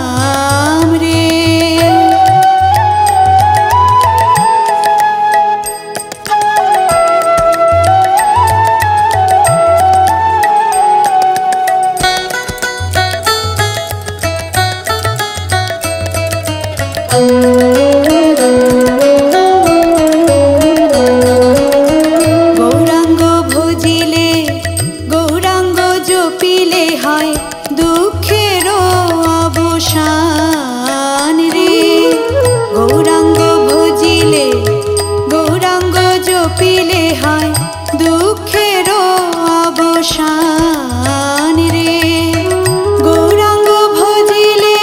A: জপিলে হয় দুঃখের অবসান রে। গৌরাঙ্গ ভজিলে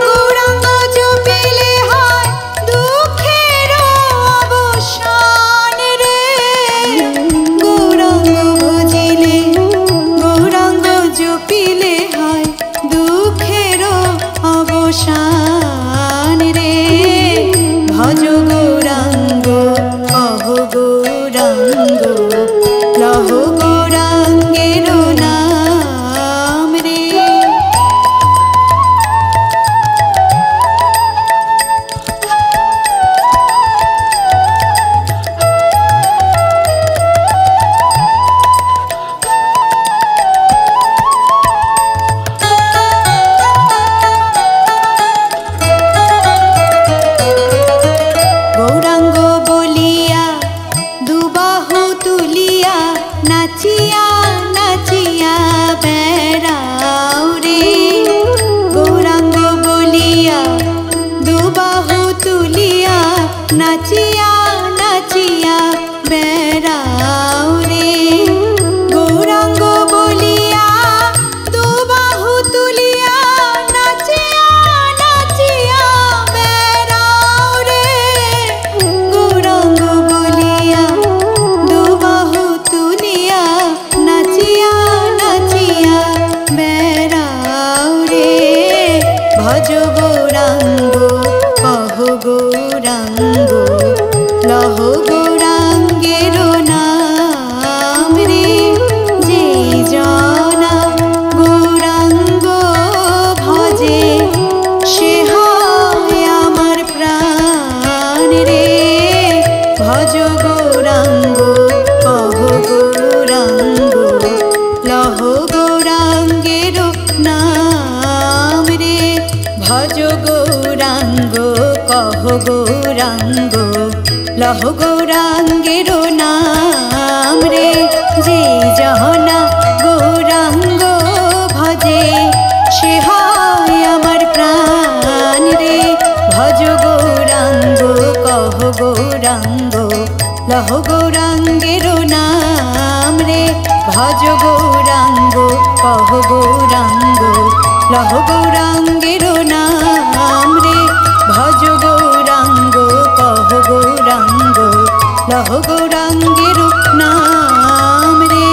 A: গৌরাঙ্গ জপিলে হয় দুঃখের অবসান রে। গৌরাঙ্গ ভজিলে গৌরাঙ্গ জপিলে হয় দুঃখের অবসান রে। ভজ গৌরাঙ্গ কহ গৌরাঙ্গ লহ গৌরাঙ্গের নাম রে। গৌরাঙ্গ বলিয়া দুবাহু তুলিয়া নাচিয়া নাচিয়া বেড়াও রে। গৌরাঙ্গ বলিয়া দুবাহু তুলিয়া নাচিয়া নাচিয়া বেড়াও রে। গৌরাঙ্গ বলিয়া দুবাহু তুলিয়া নাচিয়া নাচিয়া বেড়াও রে। গৌরাঙ্গ বলিয়া দুবাহু তুলিয়া নাচিয়া নাচিয়া বেড়াও রে। ভজ গৌরাঙ্গ কহ গৌরাঙ্গ লহ গৌরাঙ্গের নাম রে। যেই জনা গৌরাঙ্গ ভজে সে হয় আমার প্রাণ রে। ভজ গৌরাঙ্গ কহ গৌরাঙ্গ লহ গৌরাঙ্গের নাম রে। ভজ গৌরাঙ্গ কহ গৌরাঙ্গ লহ গৌরাঙ্গের নাম রে। যেই জনা গৌরাঙ্গ ভজে সে হয় আমার প্রাণ রে। ভজ গৌরাঙ্গ কহ গৌরাঙ্গ লহ গৌরাঙ্গের নাম রে। ভজ গৌরাঙ্গ কহ গৌরাঙ্গ লহ গৌরাঙ্গের নাম রে। ভজ গৌরাঙ্গ কহ গৌরাঙ্গ লহ গৌরাঙ্গের নাম রে।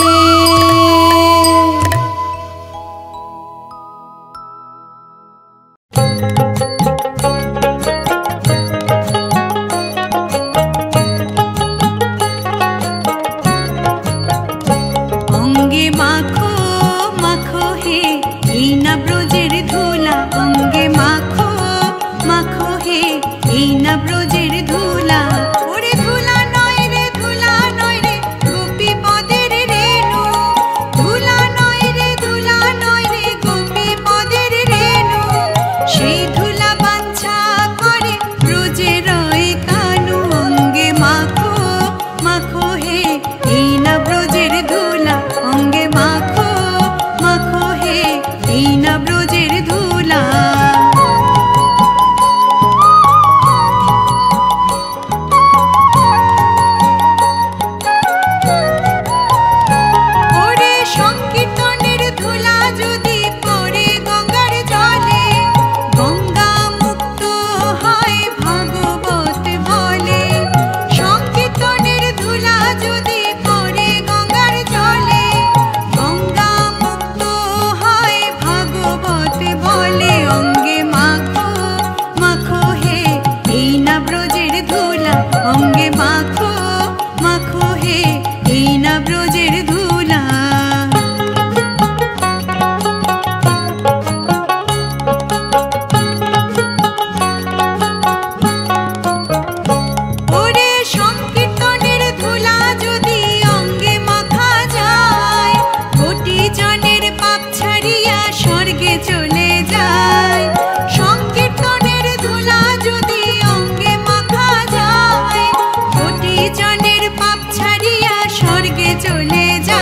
A: অঙ্গে মাখো মাখো হে এই না ব্রজের ধুলা। অঙ্গে মাখো মাখো হে এই না ব্রজের ধুলা। ওরে ধুলা নয় রে ধুলা নয় রে গোপী পদের রেণু। ধুলা নয় রে ধুলা নয় রে গোপী পদের রেণু। সেই ধুলা বাঞ্ছা করে ব্রজের ওই কানু। অঙ্গে মাখো মাখো হে এই না ব্রজের ধুলা। অঙ্গে মাখো মাখো হে এই না ব্রজের ধুলা। ওরে সংকীর্তনের ধুলা যদি পড়ে গঙ্গার জলে। গঙ্গা মুক্ত হয় ভাগবত বলে। সংকীর্তনের ধুলা যদি পড়ে গঙ্গার জলে। গঙ্গা মুক্ত হয় ভাগবত বলে। অঙ্গে মাখো মাখো হে এই না ব্রজের ধুলা। অঙ্গে মাখো মাখো হে এই না ব্রজের ধুলা। ওরে সংকীর্তনের ধুলা যদি অঙ্গে মাখা যায়। কোটি জনের পাপ ছাড়িয়া স্বর্গে চলে যায়। সংকীর্তনের ধুলা যদি অঙ্গে মাখা যায়। কোটি জনের পাপ ছাড়িয়া স্বর্গে চলে যায়।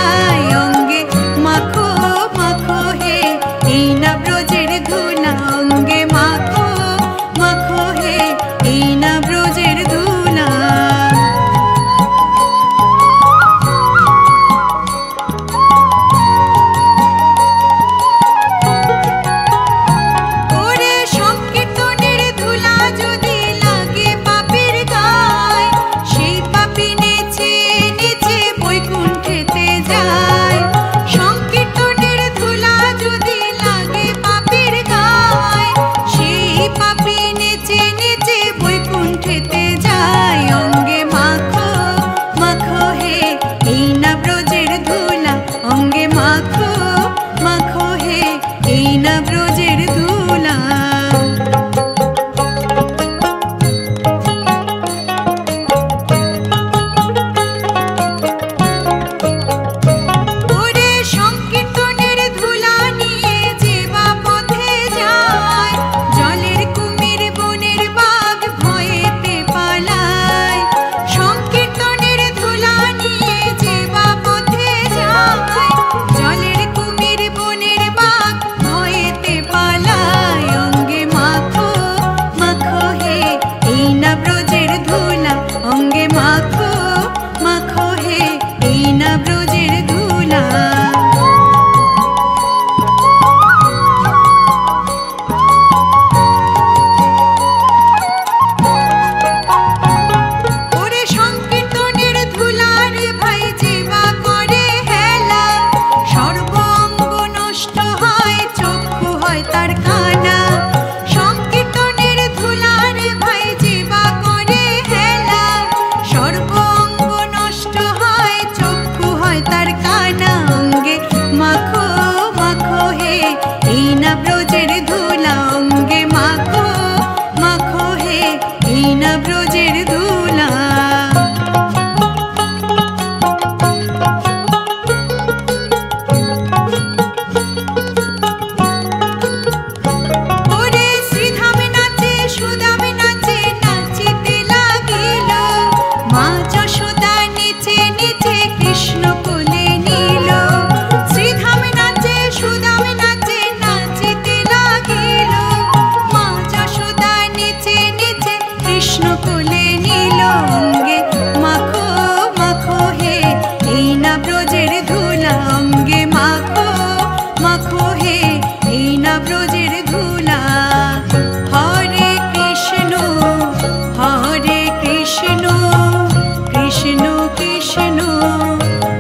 A: কৃষ্ণ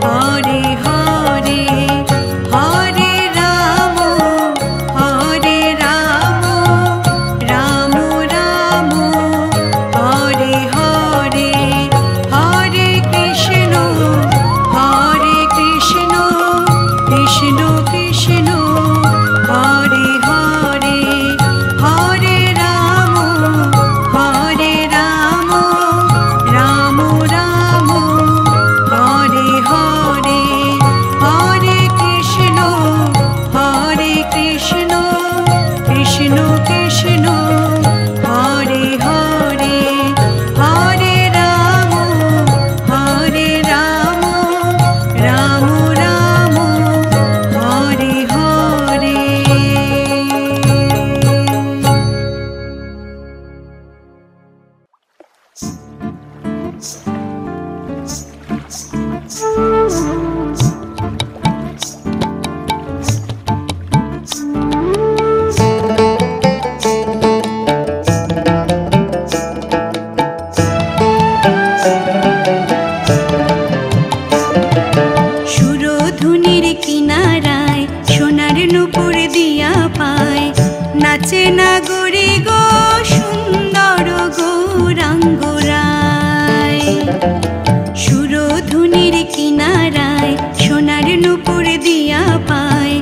A: হরে হরে হরে রাম হরে রাম রাম রাম হরে হরে হরে কৃষ্ণ কৃষ্ণ কৃষ্ণ হরে হরে হরে রাম রাম রাম হরে হরে হরে কৃষ্ণ কৃষ্ণ কৃষ্ণ হরে হরে হরে রাম রাম রাম হরে হরে। সুরধুনির কিনারায় সোনার নূপুর দিয়া পায় নাচে নাগরি গো সুন্দর গৌরাঙ্গ রায়। সুরধুনির কিনারায় সোনার নূপুর দিয়া পায়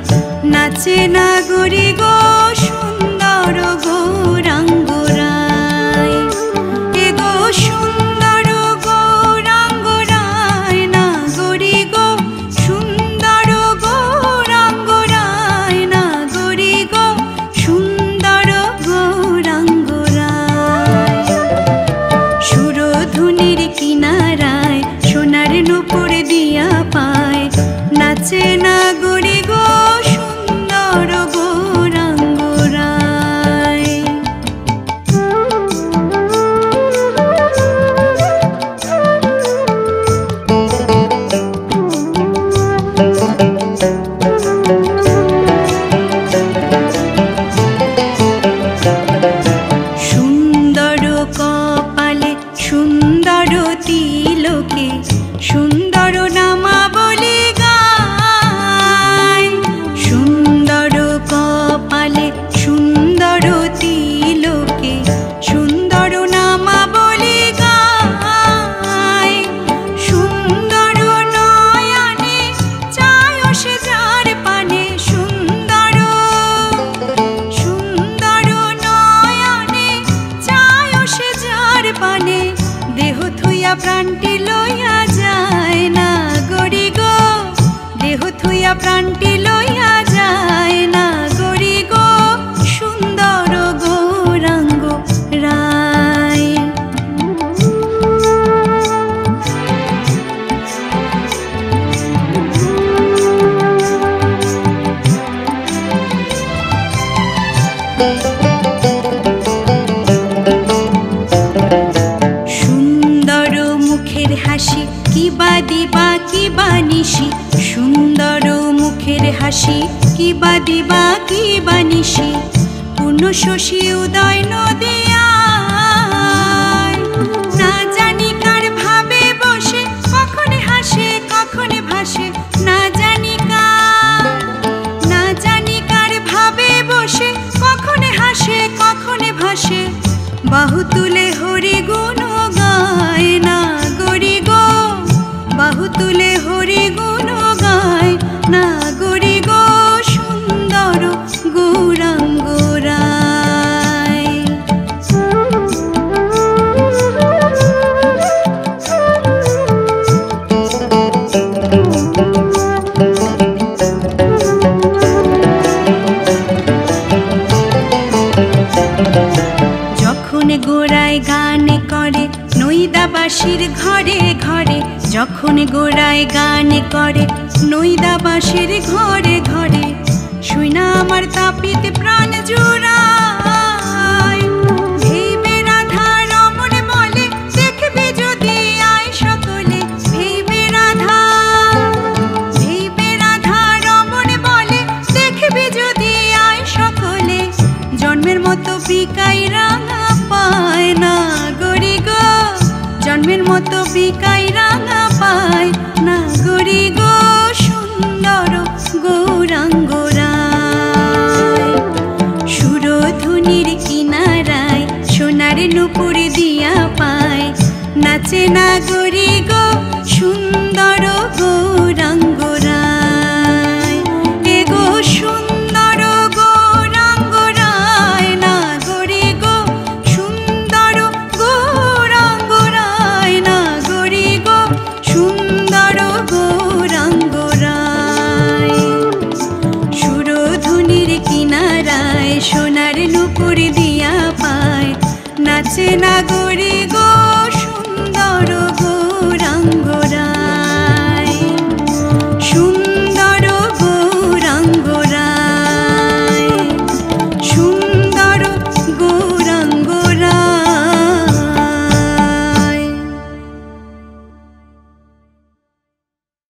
A: নাচে নাগরি গো সুন্দর গৌরাঙ্গ রায়। এ গো সুন্দর গৌরাঙ্গ রায় নাগরি গো সুন্দর গৌরাঙ্গ রায় নাগরি গো সুন্দর গৌরাঙ্গ রায়। সুরধুনির কিনারায় সোনার নূপুর দিয়া পায় নাচে নাগরি গো সুন্দর গৌরাঙ্গ রায়। সুন্দর কপালে সুন্দর তিলকে সুন্দর নামাবলী গায়। সুন্দর কপালে সুন্দর তিলকে সুন্দর নামাবলী গায়। সুন্দর নয়নে চায় সে যার পানে সুন্দর নয়নে চায় সে যার পানে দেহ থুইয়া প্রাণটি লইয়া যায় না গরি গো দেহ থুইয়া প্রাণটি লইয়া যায় না গরি গো সুন্দর গৌরাঙ্গ রায়। সুন্দর মুখের হাসি কিবা দিবা কিবা নিশি সুন্দর মুখের হাসি কিবা দিবা কিবা নিশি পূর্ণ শশী উদয় নদিয়ায়। না জানি কার ভাবে বসে কখন হাসে কখন ভাসে না জানি কার ভাবে বসে কখন হাসে কখন ভাসে বাহু তুলে হরি গুণ গায় না গরি গো বাহু তুলে হরি গুণ গায় না গরি গো সুন্দর গৌরাঙ্গ রায়। যখন গোড়ায় গান করে নৈদাবাসীর ঘরে ঘরে যখন গোড়ায় গান করে নৈদাবাসীর ঘরে ঘরে শুইনা আমার তাপিত প্রাণ জুড়ায়। ভেবে রাধা রমণ বলে দেখবি যদি আয় সকলে ভেবে রাধা রমণ বলে দেখবি যদি আয় সকলে জন্মের মতো বিকাই রাঙা পায় না গরি গো জন্মের মতো বিকাই রাঙা পায় নুপুর দিয়া পায় নাচে না গো